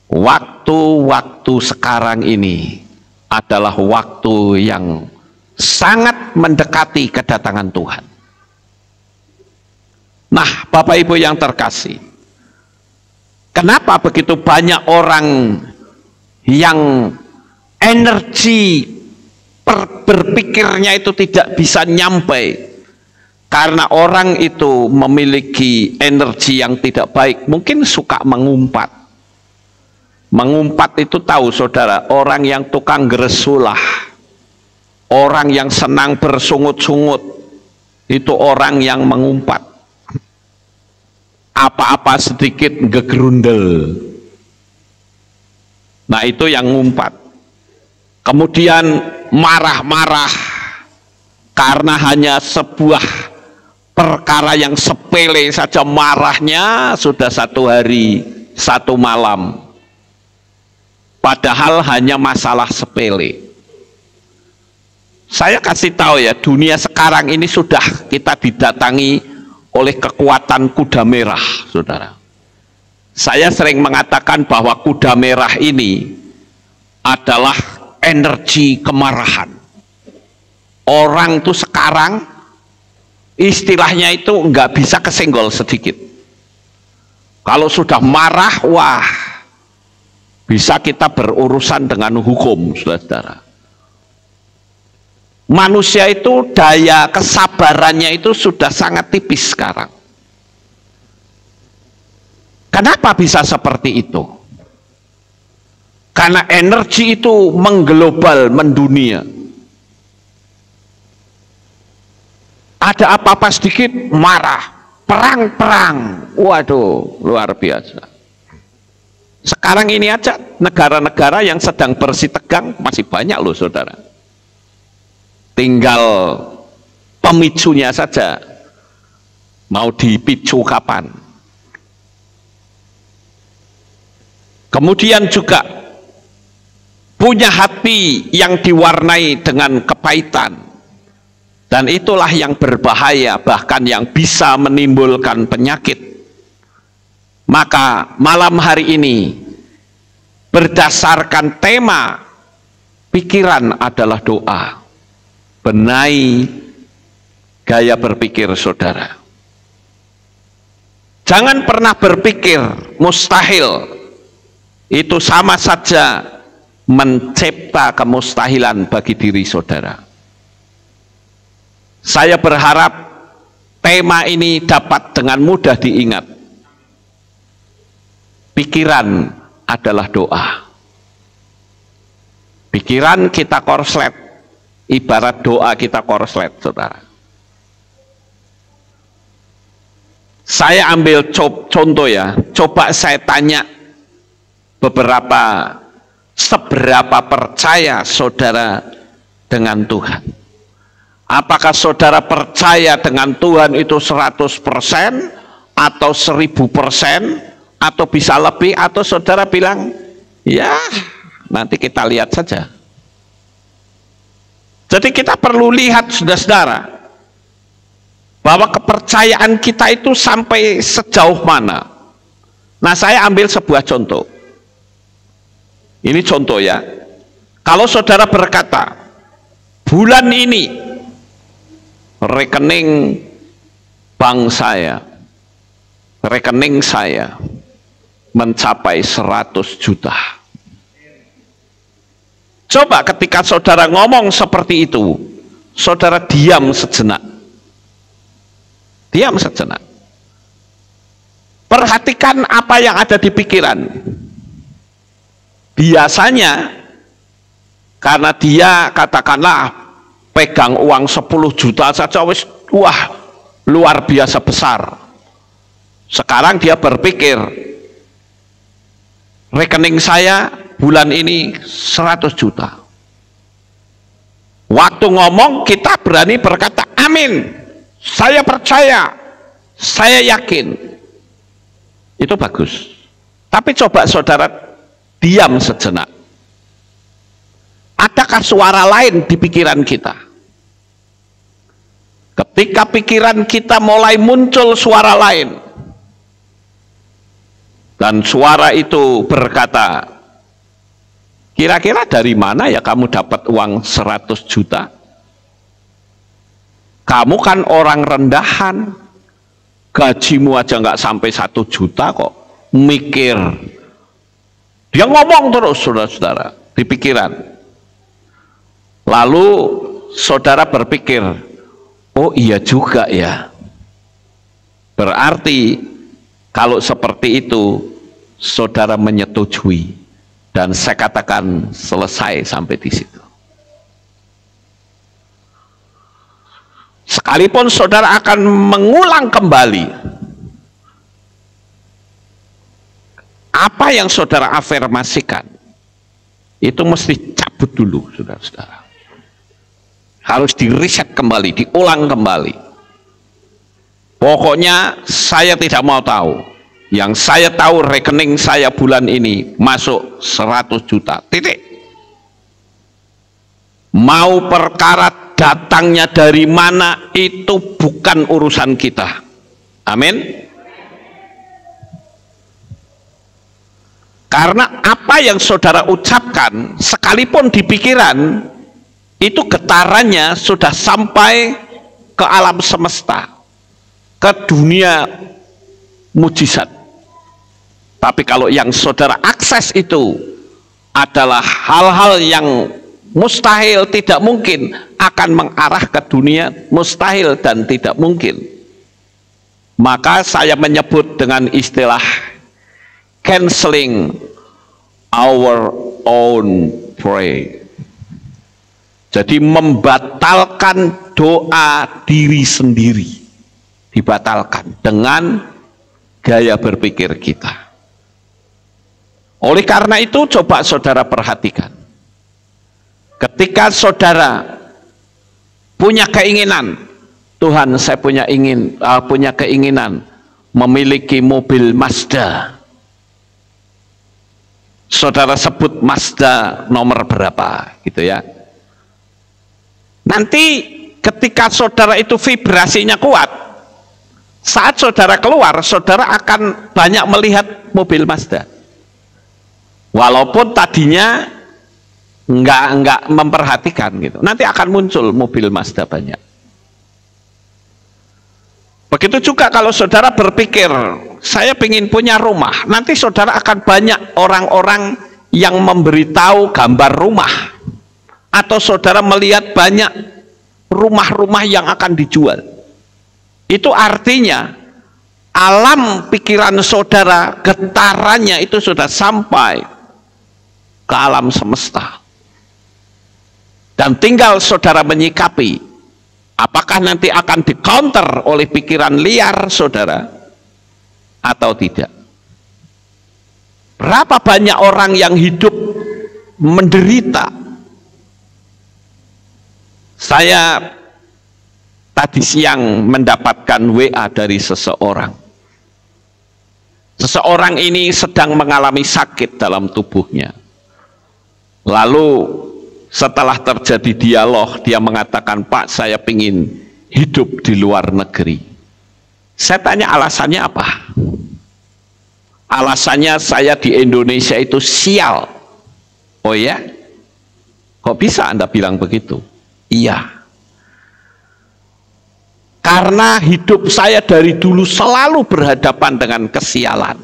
Waktu-waktu sekarang ini adalah waktu yang sangat mendekati kedatangan Tuhan. Nah, Bapak Ibu yang terkasih, kenapa begitu banyak orang yang energi berpikirnya itu tidak bisa nyampe? Karena orang itu memiliki energi yang tidak baik, mungkin suka mengumpat. Mengumpat itu tahu saudara, orang yang tukang geresulah, orang yang senang bersungut-sungut, itu orang yang mengumpat. Apa-apa sedikit gegerundel. Nah, itu yang ngumpat. Kemudian marah-marah karena hanya sebuah perkara yang sepele saja, marahnya sudah 1 hari 1 malam, padahal hanya masalah sepele. Saya kasih tahu ya, dunia sekarang ini sudah kita didatangi oleh kekuatan kuda merah, saudara. Saya sering mengatakan bahwa kuda merah ini adalah energi kemarahan. Orang tuh sekarang istilahnya itu nggak bisa kesenggol sedikit. Kalau sudah marah, wah, bisa kita berurusan dengan hukum, saudara-saudara. Manusia itu daya kesabarannya itu sudah sangat tipis sekarang. Kenapa bisa seperti itu? Karena energi itu mengglobal, mendunia. Ada apa-apa sedikit marah, perang-perang, waduh, luar biasa. Sekarang ini aja negara-negara yang sedang bersih tegang masih banyak loh, saudara. Tinggal pemicunya saja, mau dipicu kapan. Kemudian juga punya hati yang diwarnai dengan kepahitan. Dan itulah yang berbahaya, bahkan yang bisa menimbulkan penyakit. Maka malam hari ini, berdasarkan tema pikiran adalah doa, benahi gaya berpikir saudara. Jangan pernah berpikir mustahil, itu sama saja mencipta kemustahilan bagi diri saudara. Saya berharap tema ini dapat dengan mudah diingat. Pikiran adalah doa. Pikiran kita korslet, ibarat doa kita korslet, saudara. Saya ambil contoh ya, coba saya tanya seberapa percaya saudara dengan Tuhan. Apakah saudara percaya dengan Tuhan itu 100% atau 1000% atau bisa lebih, atau saudara bilang ya nanti kita lihat saja. Jadi kita perlu lihat, saudara-saudara, bahwa kepercayaan kita itu sampai sejauh mana. Nah, saya ambil sebuah contoh. Ini contoh ya. Kalau saudara berkata, bulan ini rekening bank saya, rekening saya mencapai 100 juta. Coba ketika saudara ngomong seperti itu, saudara diam sejenak. Diam sejenak. Perhatikan apa yang ada di pikiran. Biasanya karena dia katakanlah pegang uang 10 juta saja, wah luar biasa besar. Sekarang dia berpikir, rekening saya bulan ini 100 juta. Waktu ngomong kita berani berkata, amin, saya percaya, saya yakin. Itu bagus. Tapi coba saudara diam sejenak. Adakah suara lain di pikiran kita? Ketika pikiran kita mulai muncul suara lain, dan suara itu berkata, kira-kira dari mana ya kamu dapat uang 100 juta? Kamu kan orang rendahan, gajimu aja nggak sampai 1 juta kok. Mikir, dia ngomong terus, saudara-saudara, di pikiran. Lalu saudara berpikir, oh iya juga ya. Berarti kalau seperti itu saudara menyetujui, dan saya katakan selesai sampai di situ. Sekalipun saudara akan mengulang kembali apa yang saudara afirmasikan, itu mesti cabut dulu, saudara-saudara. Harus diriset kembali, diulang kembali. Pokoknya saya tidak mau tahu. Yang saya tahu rekening saya bulan ini masuk 100 juta. Titik. Mau perkara datangnya dari mana itu bukan urusan kita. Amin. Karena apa yang saudara ucapkan sekalipun di pikiran itu getarannya sudah sampai ke alam semesta, ke dunia mujizat. Tapi kalau yang saudara akses itu adalah hal-hal yang mustahil, tidak mungkin, akan mengarah ke dunia mustahil dan tidak mungkin. Maka saya menyebut dengan istilah canceling our own prayer. Jadi membatalkan doa diri sendiri, dibatalkan dengan gaya berpikir kita. Oleh karena itu coba saudara perhatikan, ketika saudara punya keinginan, Tuhan saya punya keinginan memiliki mobil Mazda. Saudara sebut Mazda nomor berapa gitu ya. Nanti ketika saudara itu vibrasinya kuat, saat saudara keluar, saudara akan banyak melihat mobil Mazda. Walaupun tadinya enggak memperhatikan gitu. Nanti akan muncul mobil Mazda banyak. Begitu juga kalau saudara berpikir, saya ingin punya rumah, nanti saudara akan banyak orang-orang yang memberitahu gambar rumah. Atau saudara melihat banyak rumah-rumah yang akan dijual. Itu artinya alam pikiran saudara, getarannya itu sudah sampai ke alam semesta. Dan tinggal saudara menyikapi, apakah nanti akan di-counter oleh pikiran liar saudara atau tidak. Berapa banyak orang yang hidup menderita. Saya tadi siang mendapatkan WA dari seseorang. Seseorang ini sedang mengalami sakit dalam tubuhnya. Lalu setelah terjadi dialog, dia mengatakan, Pak, saya ingin hidup di luar negeri. Saya tanya alasannya apa? Alasannya saya di Indonesia itu sial. Oh ya? Kok bisa Anda bilang begitu? Iya. Karena hidup saya dari dulu selalu berhadapan dengan kesialan.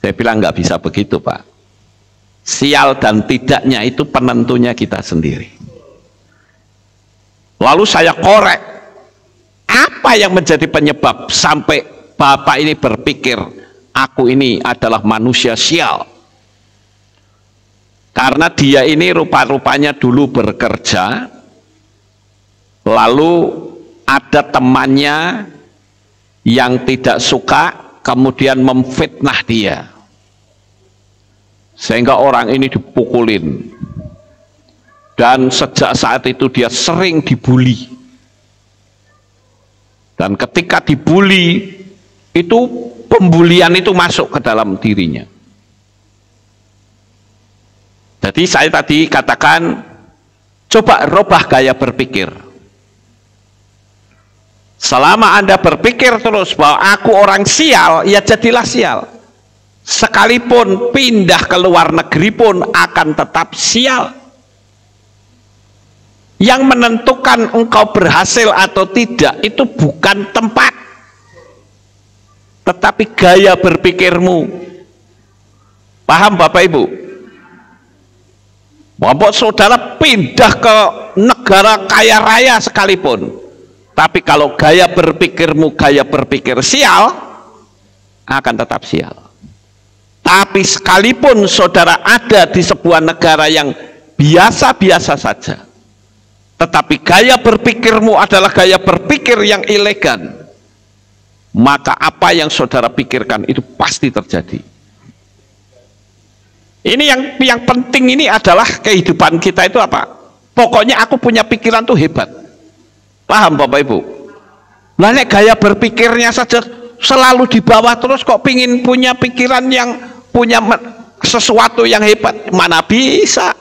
Saya bilang nggak bisa begitu, Pak. Sial dan tidaknya itu penentunya kita sendiri. Lalu saya korek, apa yang menjadi penyebab sampai Bapak ini berpikir aku ini adalah manusia sial? Karena dia ini rupa-rupanya dulu bekerja, lalu ada temannya yang tidak suka, kemudian memfitnah dia. Sehingga orang ini dipukulin. Dan sejak saat itu dia sering dibully. Dan ketika dibully, itu pembulian itu masuk ke dalam dirinya. Jadi saya tadi katakan, coba rubah gaya berpikir. Selama Anda berpikir terus bahwa aku orang sial, ya jadilah sial. Sekalipun pindah ke luar negeri pun akan tetap sial. Yang menentukan engkau berhasil atau tidak itu bukan tempat, tetapi gaya berpikirmu. Paham Bapak Ibu? Bapak saudara pindah ke negara kaya raya sekalipun, tapi kalau gaya berpikirmu gaya berpikir sial, akan tetap sial. Tapi sekalipun saudara ada di sebuah negara yang biasa-biasa saja, tetapi gaya berpikirmu adalah gaya berpikir yang elegan, maka apa yang saudara pikirkan itu pasti terjadi. Ini yang penting ini adalah kehidupan kita itu apa? Pokoknya aku punya pikiran tuh hebat. Paham Bapak Ibu? Lah nek gaya berpikirnya saja selalu di bawah terus, kok pingin punya pikiran yang punya sesuatu yang hebat, mana bisa?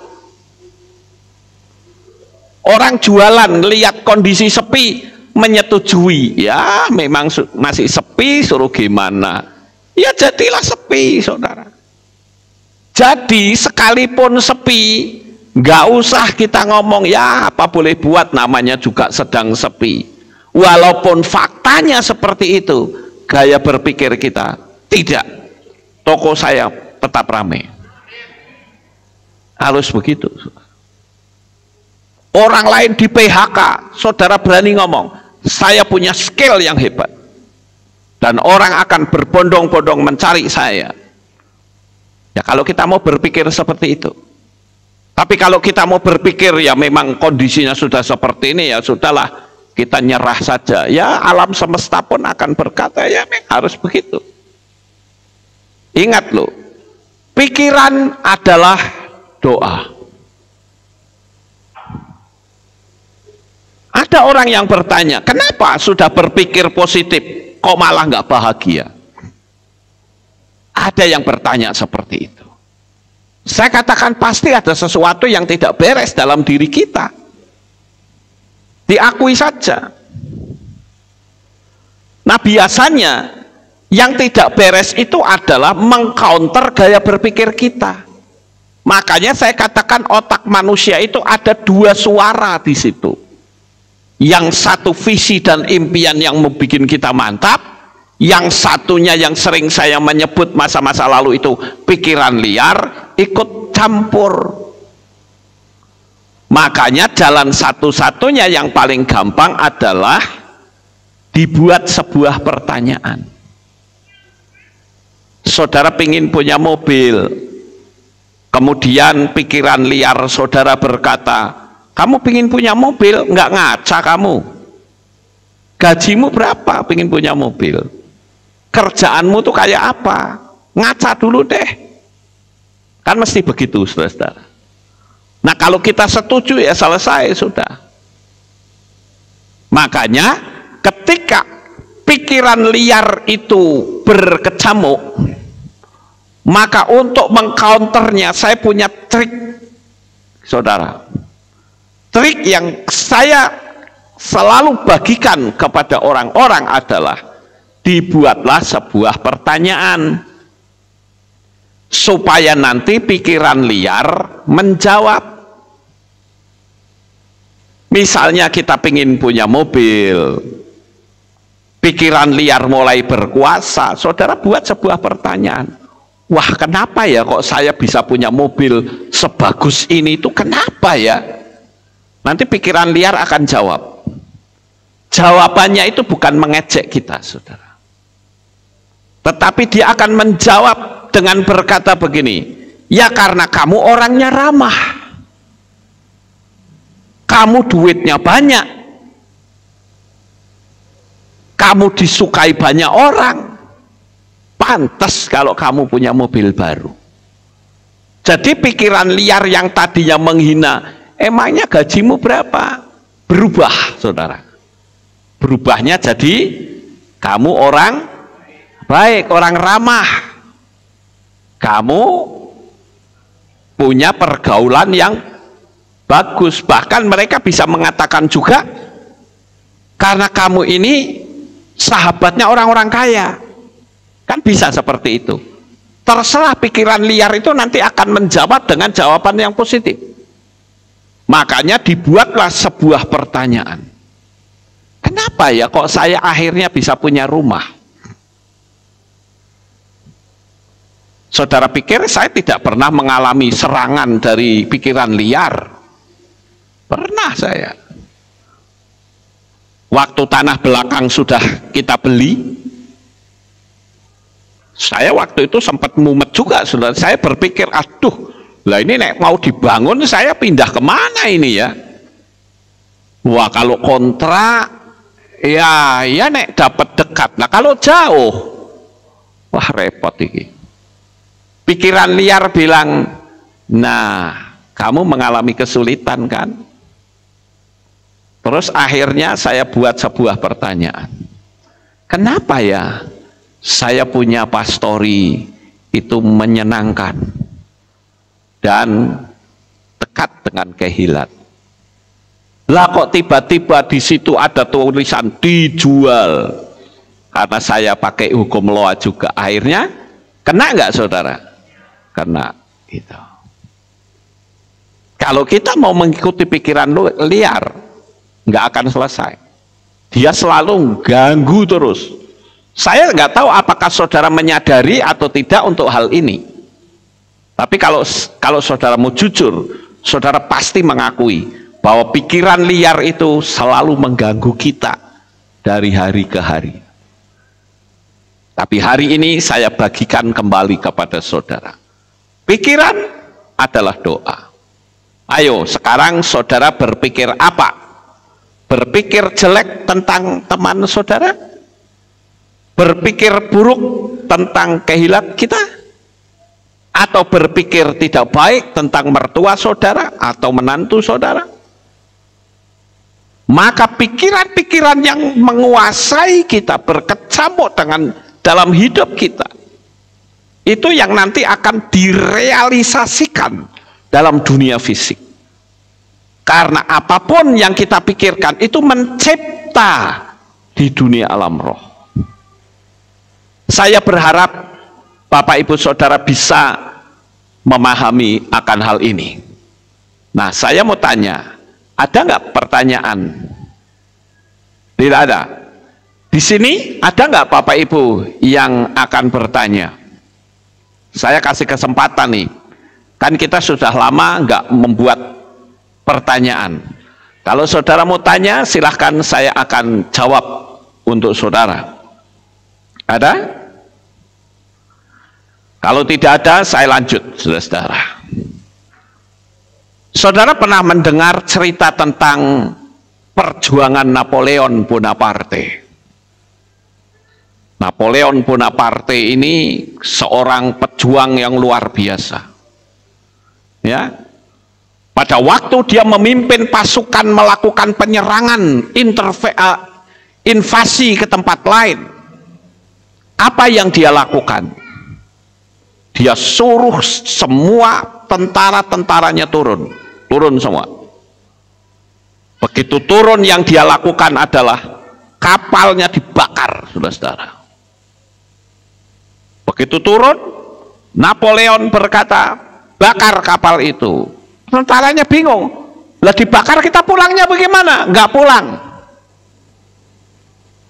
Orang jualan lihat kondisi sepi menyetujui, ya memang masih sepi, suruh gimana? Ya jadilah sepi saudara. Jadi sekalipun sepi, Nggak usah kita ngomong, ya apa boleh buat, namanya juga sedang sepi. Walaupun faktanya seperti itu, gaya berpikir kita tidak. Toko saya tetap ramai. Harus begitu. Orang lain di PHK, saudara berani ngomong, saya punya skill yang hebat. Dan orang akan berbondong-bondong mencari saya. Ya kalau kita mau berpikir seperti itu. Tapi kalau kita mau berpikir ya memang kondisinya sudah seperti ini, ya sudahlah, kita nyerah saja. Ya alam semesta pun akan berkata ya harus begitu. Ingat loh, pikiran adalah doa. Ada orang yang bertanya, kenapa sudah berpikir positif kok malah nggak bahagia? Ada yang bertanya seperti itu. Saya katakan pasti ada sesuatu yang tidak beres dalam diri kita. Diakui saja. Nah biasanya yang tidak beres itu adalah mengcounter gaya berpikir kita. Makanya saya katakan otak manusia itu ada dua suara di situ. Yang satu visi dan impian yang membuat kita mantap, yang satunya yang sering saya menyebut masa-masa lalu itu pikiran liar ikut campur. Makanya jalan satu-satunya yang paling gampang adalah dibuat sebuah pertanyaan. Saudara pingin punya mobil, kemudian pikiran liar saudara berkata, kamu pingin punya mobil, nggak ngaca kamu. Gajimu berapa pingin punya mobil? Kerjaanmu tuh kayak apa? Ngaca dulu deh. Kan mesti begitu, saudara-saudara. Nah kalau kita setuju ya selesai sudah. Makanya ketika pikiran liar itu berkecamuk, maka untuk mengcounternya saya punya trik, saudara. Trik yang saya selalu bagikan kepada orang-orang adalah dibuatlah sebuah pertanyaan supaya nanti pikiran liar menjawab. Misalnya kita ingin punya mobil, pikiran liar mulai berkuasa, saudara buat sebuah pertanyaan, wah kenapa ya kok saya bisa punya mobil sebagus ini, itu kenapa ya? Nanti pikiran liar akan jawab. Jawabannya itu bukan mengejek kita, saudara. Tetapi dia akan menjawab dengan berkata begini, ya karena kamu orangnya ramah. Kamu duitnya banyak. Kamu disukai banyak orang. Pantas kalau kamu punya mobil baru. Jadi pikiran liar yang tadinya menghina, emangnya gajimu berapa? Berubah, saudara. Berubahnya jadi kamu orang baik, orang ramah. Kamu punya pergaulan yang bagus. Bahkan mereka bisa mengatakan juga, karena kamu ini sahabatnya orang-orang kaya. Kan bisa seperti itu. Terserah pikiran liar itu nanti akan menjawab dengan jawaban yang positif. Makanya dibuatlah sebuah pertanyaan. Kenapa ya kok saya akhirnya bisa punya rumah? Saudara pikir saya tidak pernah mengalami serangan dari pikiran liar? Pernah saya. Waktu tanah belakang sudah kita beli, saya waktu itu sempat mumet juga, saudara. Saya berpikir, aduh, lah ini nek mau dibangun saya pindah kemana ini ya? Wah kalau kontrak, ya nek dapat dekat. Nah kalau jauh, wah repot ini. Pikiran liar bilang, nah kamu mengalami kesulitan kan? Terus akhirnya saya buat sebuah pertanyaan. Kenapa ya saya punya pastori itu menyenangkan dan dekat dengan kehilat? Lah kok tiba-tiba di situ ada tulisan dijual? Karena saya pakai hukum loa juga. Akhirnya kena nggak saudara? Kena gitu. Kalau kita mau mengikuti pikiran liar, nggak akan selesai. Dia selalu ganggu terus. Saya nggak tahu apakah saudara menyadari atau tidak untuk hal ini. Tapi kalau saudara mau jujur, saudara pasti mengakui bahwa pikiran liar itu selalu mengganggu kita dari hari ke hari. Tapi hari ini saya bagikan kembali kepada saudara. Pikiran adalah doa. Ayo, sekarang saudara berpikir apa? Berpikir jelek tentang teman saudara? Berpikir buruk tentang kehilangan kita? Atau berpikir tidak baik tentang mertua saudara atau menantu saudara? Maka pikiran-pikiran yang menguasai kita, berkecamuk dengan dalam hidup kita, itu yang nanti akan direalisasikan dalam dunia fisik. Karena apapun yang kita pikirkan itu mencipta di dunia alam roh. Saya berharap Bapak Ibu Saudara bisa memahami akan hal ini. Nah, saya mau tanya, ada nggak pertanyaan? Tidak ada. Di sini ada nggak Bapak Ibu yang akan bertanya? Saya kasih kesempatan nih. Kan kita sudah lama nggak membuat pertanyaan. Kalau saudara mau tanya, silahkan, saya akan jawab untuk saudara. Ada? Kalau tidak ada, saya lanjut, saudara. Saudara pernah mendengar cerita tentang perjuangan Napoleon Bonaparte? Napoleon Bonaparte ini seorang pejuang yang luar biasa. Ya, pada waktu dia memimpin pasukan melakukan penyerangan, invasi ke tempat lain, apa yang dia lakukan? Dia suruh semua tentara-tentaranya turun semua. Begitu turun, yang dia lakukan adalah kapalnya dibakar, saudara-saudara. Begitu turun, Napoleon berkata, bakar kapal itu. Tentaranya bingung, lah dibakar kita pulangnya bagaimana? Nggak pulang.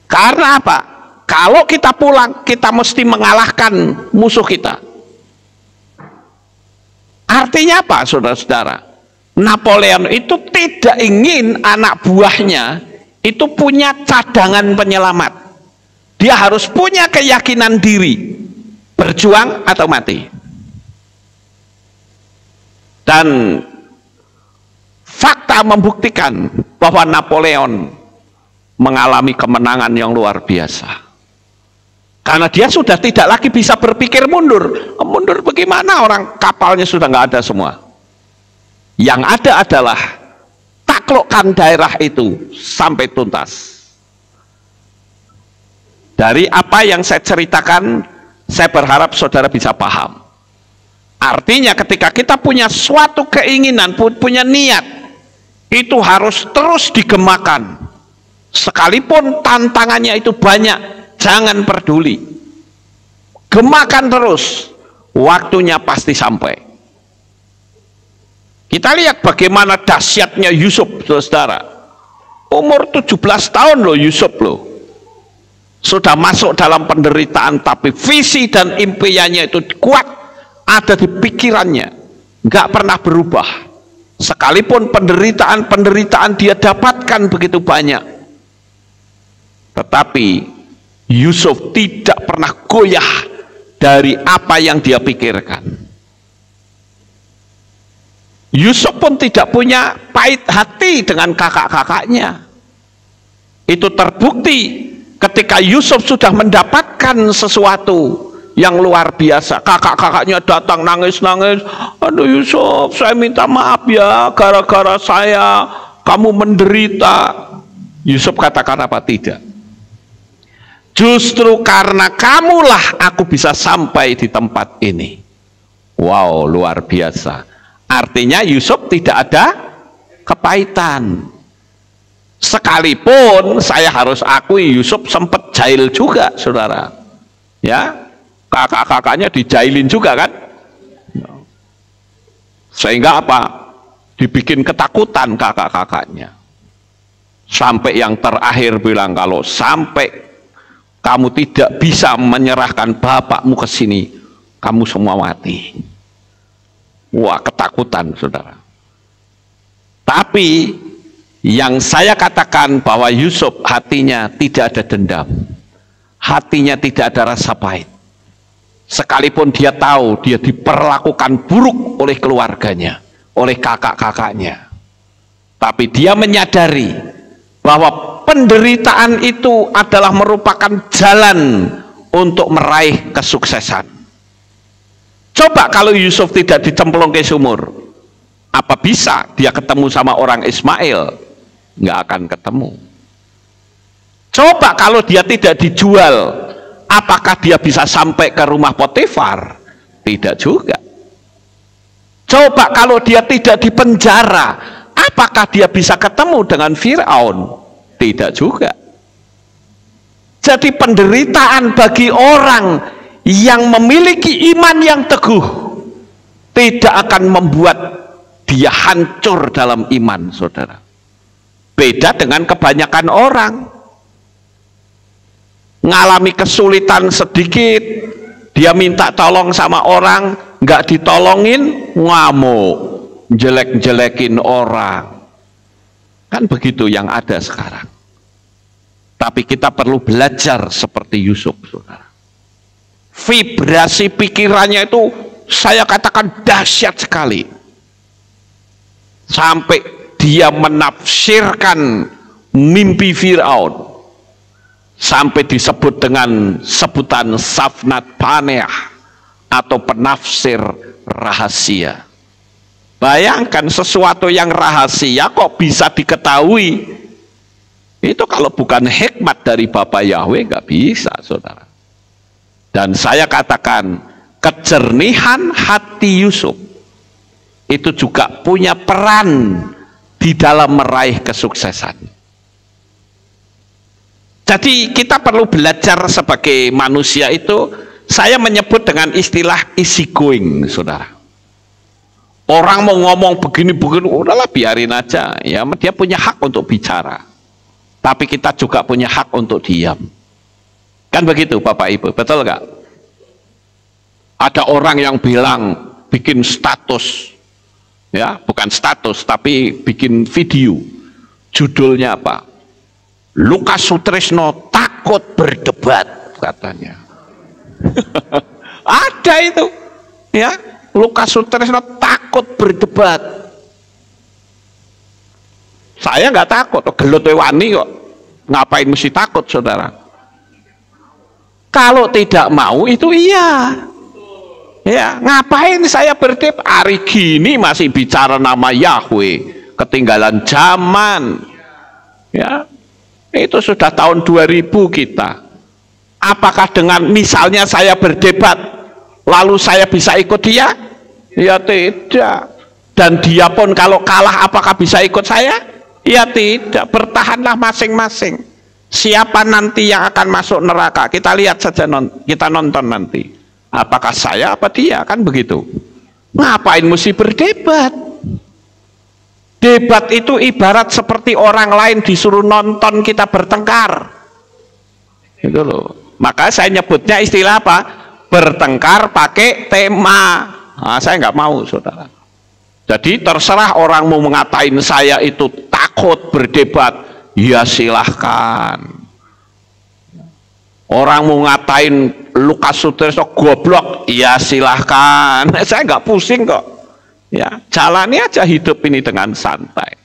Karena apa? Kalau kita pulang, kita mesti mengalahkan musuh kita. Artinya apa, saudara-saudara? Napoleon itu tidak ingin anak buahnya itu punya cadangan penyelamat. Dia harus punya keyakinan diri, berjuang atau mati. Dan fakta membuktikan bahwa Napoleon mengalami kemenangan yang luar biasa. Karena dia sudah tidak lagi bisa berpikir mundur. Mundur bagaimana, orang kapalnya sudah nggak ada semua. Yang ada adalah taklukkan daerah itu sampai tuntas. Dari apa yang saya ceritakan, saya berharap saudara bisa paham. Artinya ketika kita punya suatu keinginan, punya niat, itu harus terus digemakan. Sekalipun tantangannya itu banyak, jangan peduli, gemakan terus, waktunya pasti sampai. Kita lihat bagaimana dahsyatnya Yusuf, saudara. Umur 17 tahun loh Yusuf loh, sudah masuk dalam penderitaan, tapi visi dan impiannya itu kuat, ada di pikirannya, nggak pernah berubah. Sekalipun penderitaan dia dapatkan begitu banyak, tetapi Yusuf tidak pernah goyah dari apa yang dia pikirkan. Yusuf pun tidak punya pahit hati dengan kakak-kakaknya. Itu terbukti ketika Yusuf sudah mendapatkan sesuatu yang luar biasa. Kakak-kakaknya datang nangis-nangis, aduh Yusuf, saya minta maaf ya, gara-gara saya kamu menderita. Yusuf katakan apa? Tidak. Justru karena kamulah aku bisa sampai di tempat ini. Wow, luar biasa. Artinya Yusuf tidak ada kepahitan. Sekalipun saya harus akui Yusuf sempat jahil juga, saudara. Ya, kakak-kakaknya dijailin juga kan. Sehingga apa? dibikin ketakutan kakak-kakaknya. Sampai yang terakhir bilang, kalau sampai kamu tidak bisa menyerahkan bapakmu ke sini, kamu semua mati. Wah, ketakutan, saudara. Tapi yang saya katakan bahwa Yusuf hatinya tidak ada dendam, hatinya tidak ada rasa pahit. Sekalipun dia tahu dia diperlakukan buruk oleh keluarganya, oleh kakak-kakaknya, tapi dia menyadari bahwa penderitaan itu adalah merupakan jalan untuk meraih kesuksesan. Coba kalau Yusuf tidak dicemplung ke sumur, apa bisa dia ketemu sama orang Ismail? Nggak akan ketemu. Coba kalau dia tidak dijual, apakah dia bisa sampai ke rumah Potifar? Tidak juga. Coba kalau dia tidak dipenjara, apakah dia bisa ketemu dengan Firaun? Tidak juga. Jadi penderitaan bagi orang yang memiliki iman yang teguh tidak akan membuat dia hancur dalam iman, saudara. Beda dengan kebanyakan orang. Ngalami kesulitan sedikit, dia minta tolong sama orang, nggak ditolongin, ngamuk, jelek-jelekin orang. Kan begitu yang ada sekarang. Tapi kita perlu belajar seperti Yusuf, saudara. Vibrasi pikirannya itu saya katakan dahsyat sekali. Sampai dia menafsirkan mimpi Firaun. Sampai disebut dengan sebutan Safnat Paneah atau penafsir rahasia. Bayangkan sesuatu yang rahasia kok bisa diketahui. Itu kalau bukan hikmat dari Bapa Yahweh nggak bisa, saudara. Dan saya katakan kejernihan hati Yusuf itu juga punya peran di dalam meraih kesuksesan. Jadi kita perlu belajar sebagai manusia itu, saya menyebut dengan istilah easy going, saudara. Orang mau ngomong begini-begini, udahlah biarin aja. Ya, dia punya hak untuk bicara. Tapi kita juga punya hak untuk diam. Kan begitu Bapak Ibu, betul nggak? Ada orang yang bilang bikin status, ya bukan status tapi bikin video, judulnya apa? Lukas Sutrisno takut berdebat katanya. Ada itu, ya Lukas Sutrisno takut berdebat. Saya nggak takut, gelut wani kok. Ngapain mesti takut, saudara? Kalau tidak mau itu iya. Ya, ngapain saya berdebat? Hari gini masih bicara nama Yahweh, ketinggalan zaman. Ya, itu sudah tahun 2000 kita. Apakah dengan misalnya saya berdebat, lalu saya bisa ikut dia? Ya tidak. Dan dia pun kalau kalah, apakah bisa ikut saya? Ya tidak. Bertahanlah masing-masing. Siapa nanti yang akan masuk neraka? Kita lihat saja, kita nonton nanti. Apakah saya apa dia? Kan begitu. Ngapain mesti berdebat? Debat itu ibarat seperti orang lain disuruh nonton kita bertengkar. Itu loh. Maka saya nyebutnya istilah apa? Bertengkar pakai tema. Nah, saya nggak mau, saudara. Jadi terserah orang mau mengatain saya itu takut berdebat, ya silahkan. Orang mau ngatain Lukas Sutrisno goblok, ya silahkan. Saya nggak pusing kok. Ya, jalani aja hidup ini dengan santai.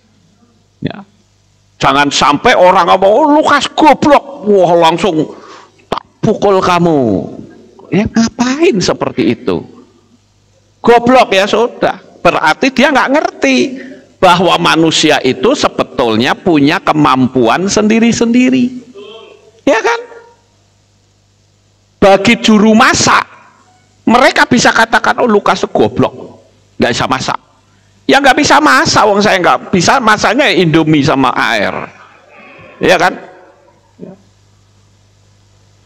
Ya, jangan sampai orang ngomong oh, Lukas goblok, wah langsung tak pukul kamu. Ya ngapain seperti itu? Goblok ya sudah. Berarti dia nggak ngerti bahwa manusia itu sebetulnya punya kemampuan sendiri-sendiri. Ya kan? Bagi juru masak, mereka bisa katakan, oh Lukas goblok, nggak bisa masak. Ya nggak bisa masak, wong saya nggak bisa masaknya Indomie sama air. Ya kan?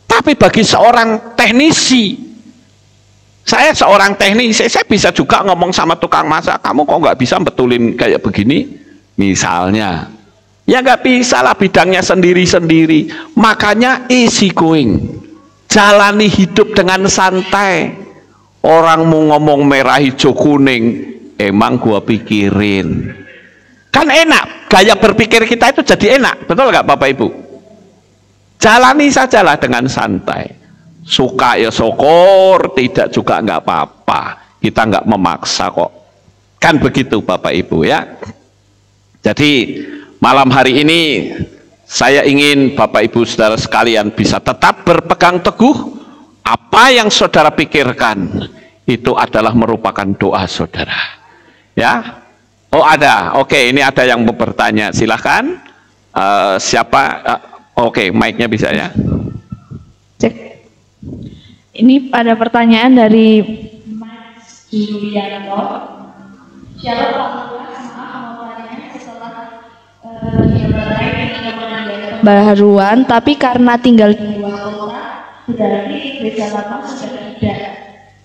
Tapi bagi seorang teknisi, Saya seorang teknisi, saya bisa juga ngomong sama tukang masak, kamu kok nggak bisa betulin kayak begini? Misalnya, ya nggak bisa lah, bidangnya sendiri-sendiri. Makanya easy going, jalani hidup dengan santai. Orang mau ngomong merah hijau kuning, emang gua pikirin. Kan enak, gaya berpikir kita itu jadi enak, betul nggak Bapak Ibu? Jalani sajalah dengan santai. Suka ya syukur, tidak juga nggak apa-apa. Kita nggak memaksa kok. Kan begitu Bapak Ibu ya. Jadi malam hari ini saya ingin Bapak Ibu saudara sekalian bisa tetap berpegang teguh. Apa yang saudara pikirkan itu adalah merupakan doa saudara. Ya. Oh ada. Oke, ini ada yang mau bertanya. Silahkan. Siapa? Oke, mic-nya bisa ya. Cek. Ini ada pertanyaan dari Mas Julianto. Shalom Pak Lukas, maaf mau tanya setelah baharuan, tapi karena tinggal di luar kota, berarti gereja lama sudah tidak.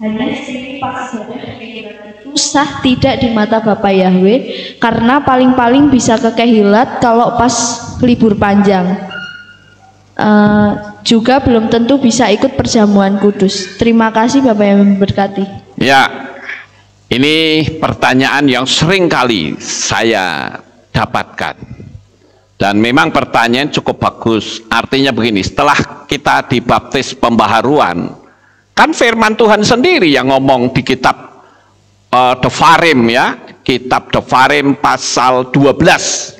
Hanya sini pas itu sah tidak di mata Bapak Yahweh, karena paling-paling bisa kekehilat kalau pas libur panjang. Juga belum tentu bisa ikut perjamuan kudus. Terima kasih Bapak yang memberkati. Ya, ini pertanyaan yang sering kali saya dapatkan. Dan memang pertanyaan cukup bagus. Artinya begini, setelah kita dibaptis pembaharuan, kan firman Tuhan sendiri yang ngomong di kitab Devarim ya, kitab Devarim pasal 12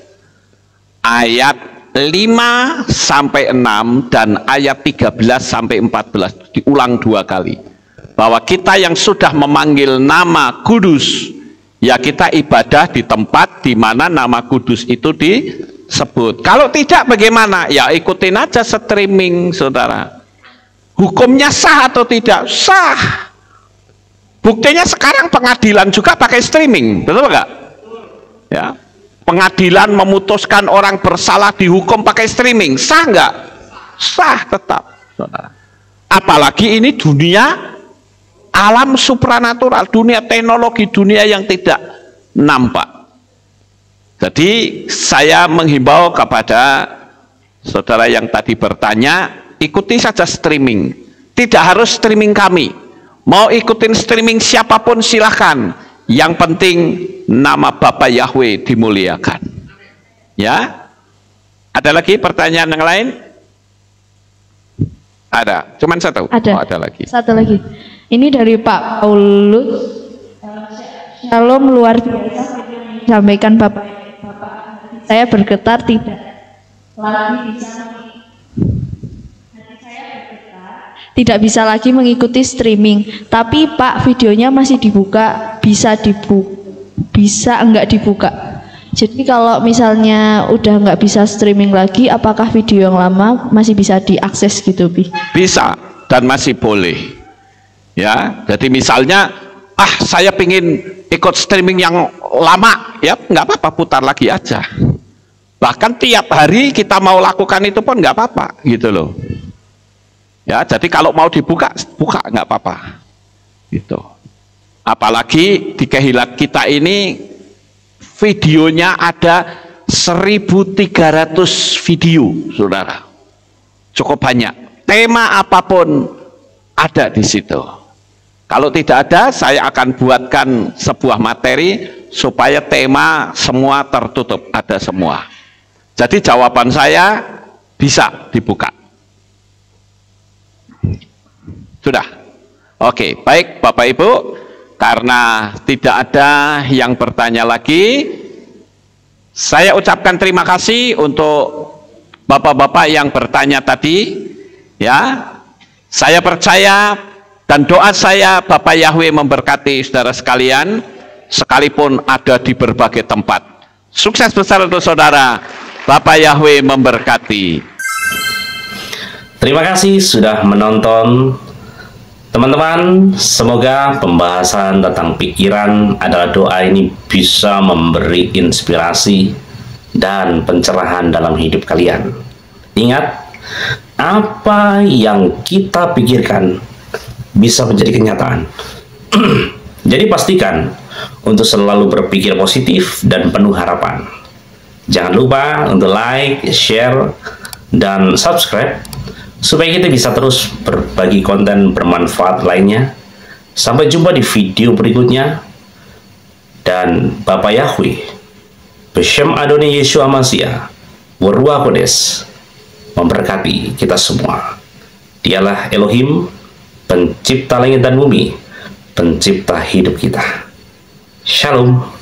ayat 5 sampai 6 dan ayat 13 sampai 14 diulang 2 kali, bahwa kita yang sudah memanggil nama kudus ya kita ibadah di tempat di mana nama kudus itu disebut. Kalau tidak bagaimana? Ya ikutin aja streaming saudara. Hukumnya sah atau tidak? Sah. Buktinya sekarang pengadilan juga pakai streaming, betul nggak? Ya. Pengadilan memutuskan orang bersalah dihukum pakai streaming, sah nggak? Sah tetap. Apalagi ini dunia alam supranatural, dunia teknologi, dunia yang tidak nampak. Jadi saya menghimbau kepada saudara yang tadi bertanya, ikuti saja streaming. Tidak harus streaming kami. Mau ikutin streaming siapapun silahkan. Yang penting nama Bapak Yahweh dimuliakan. Ya. Ada lagi pertanyaan yang lain? Ada. Cuman satu. Ada. Oh, ada lagi. Satu lagi. Ini dari Pak Paulus. Shalom luar biasa sampaikan Bapak. Saya bergetar tidak lagi bisa tidak bisa lagi mengikuti streaming, tapi Pak videonya masih dibuka, bisa enggak dibuka. Jadi kalau misalnya udah nggak bisa streaming lagi, apakah video yang lama masih bisa diakses gitu, Bi? Bisa dan masih boleh. Ya, jadi misalnya, saya pingin ikut streaming yang lama, ya nggak apa-apa, putar lagi aja. Bahkan tiap hari kita mau lakukan itu pun nggak apa-apa, gitu loh. Ya, jadi kalau mau dibuka, buka nggak apa-apa, gitu. Apalagi di kehilat kita ini videonya ada 1.300 video, saudara. Cukup banyak. Tema apapun ada di situ. Kalau tidak ada, saya akan buatkan sebuah materi supaya tema semua tertutup, ada semua. Jadi jawaban saya bisa dibuka. Sudah. Oke, baik Bapak Ibu, karena tidak ada yang bertanya lagi, saya ucapkan terima kasih untuk Bapak-bapak yang bertanya tadi. Ya, saya percaya dan doa saya Bapak Yahweh memberkati saudara sekalian, sekalipun ada di berbagai tempat. Sukses besar untuk saudara. Bapak Yahweh memberkati. Terima kasih sudah menonton. Teman-teman, semoga pembahasan tentang pikiran adalah doa ini bisa memberi inspirasi dan pencerahan dalam hidup kalian. Ingat, apa yang kita pikirkan bisa menjadi kenyataan Jadi pastikan untuk selalu berpikir positif dan penuh harapan. Jangan lupa untuk like, share, dan subscribe supaya kita bisa terus berbagi konten bermanfaat lainnya. Sampai jumpa di video berikutnya. Dan Bapak Yahweh, Beshem Adonai Yeshua Mashiach, Waruah Kodes, memberkati kita semua. Dialah Elohim, pencipta langit dan bumi, pencipta hidup kita. Shalom.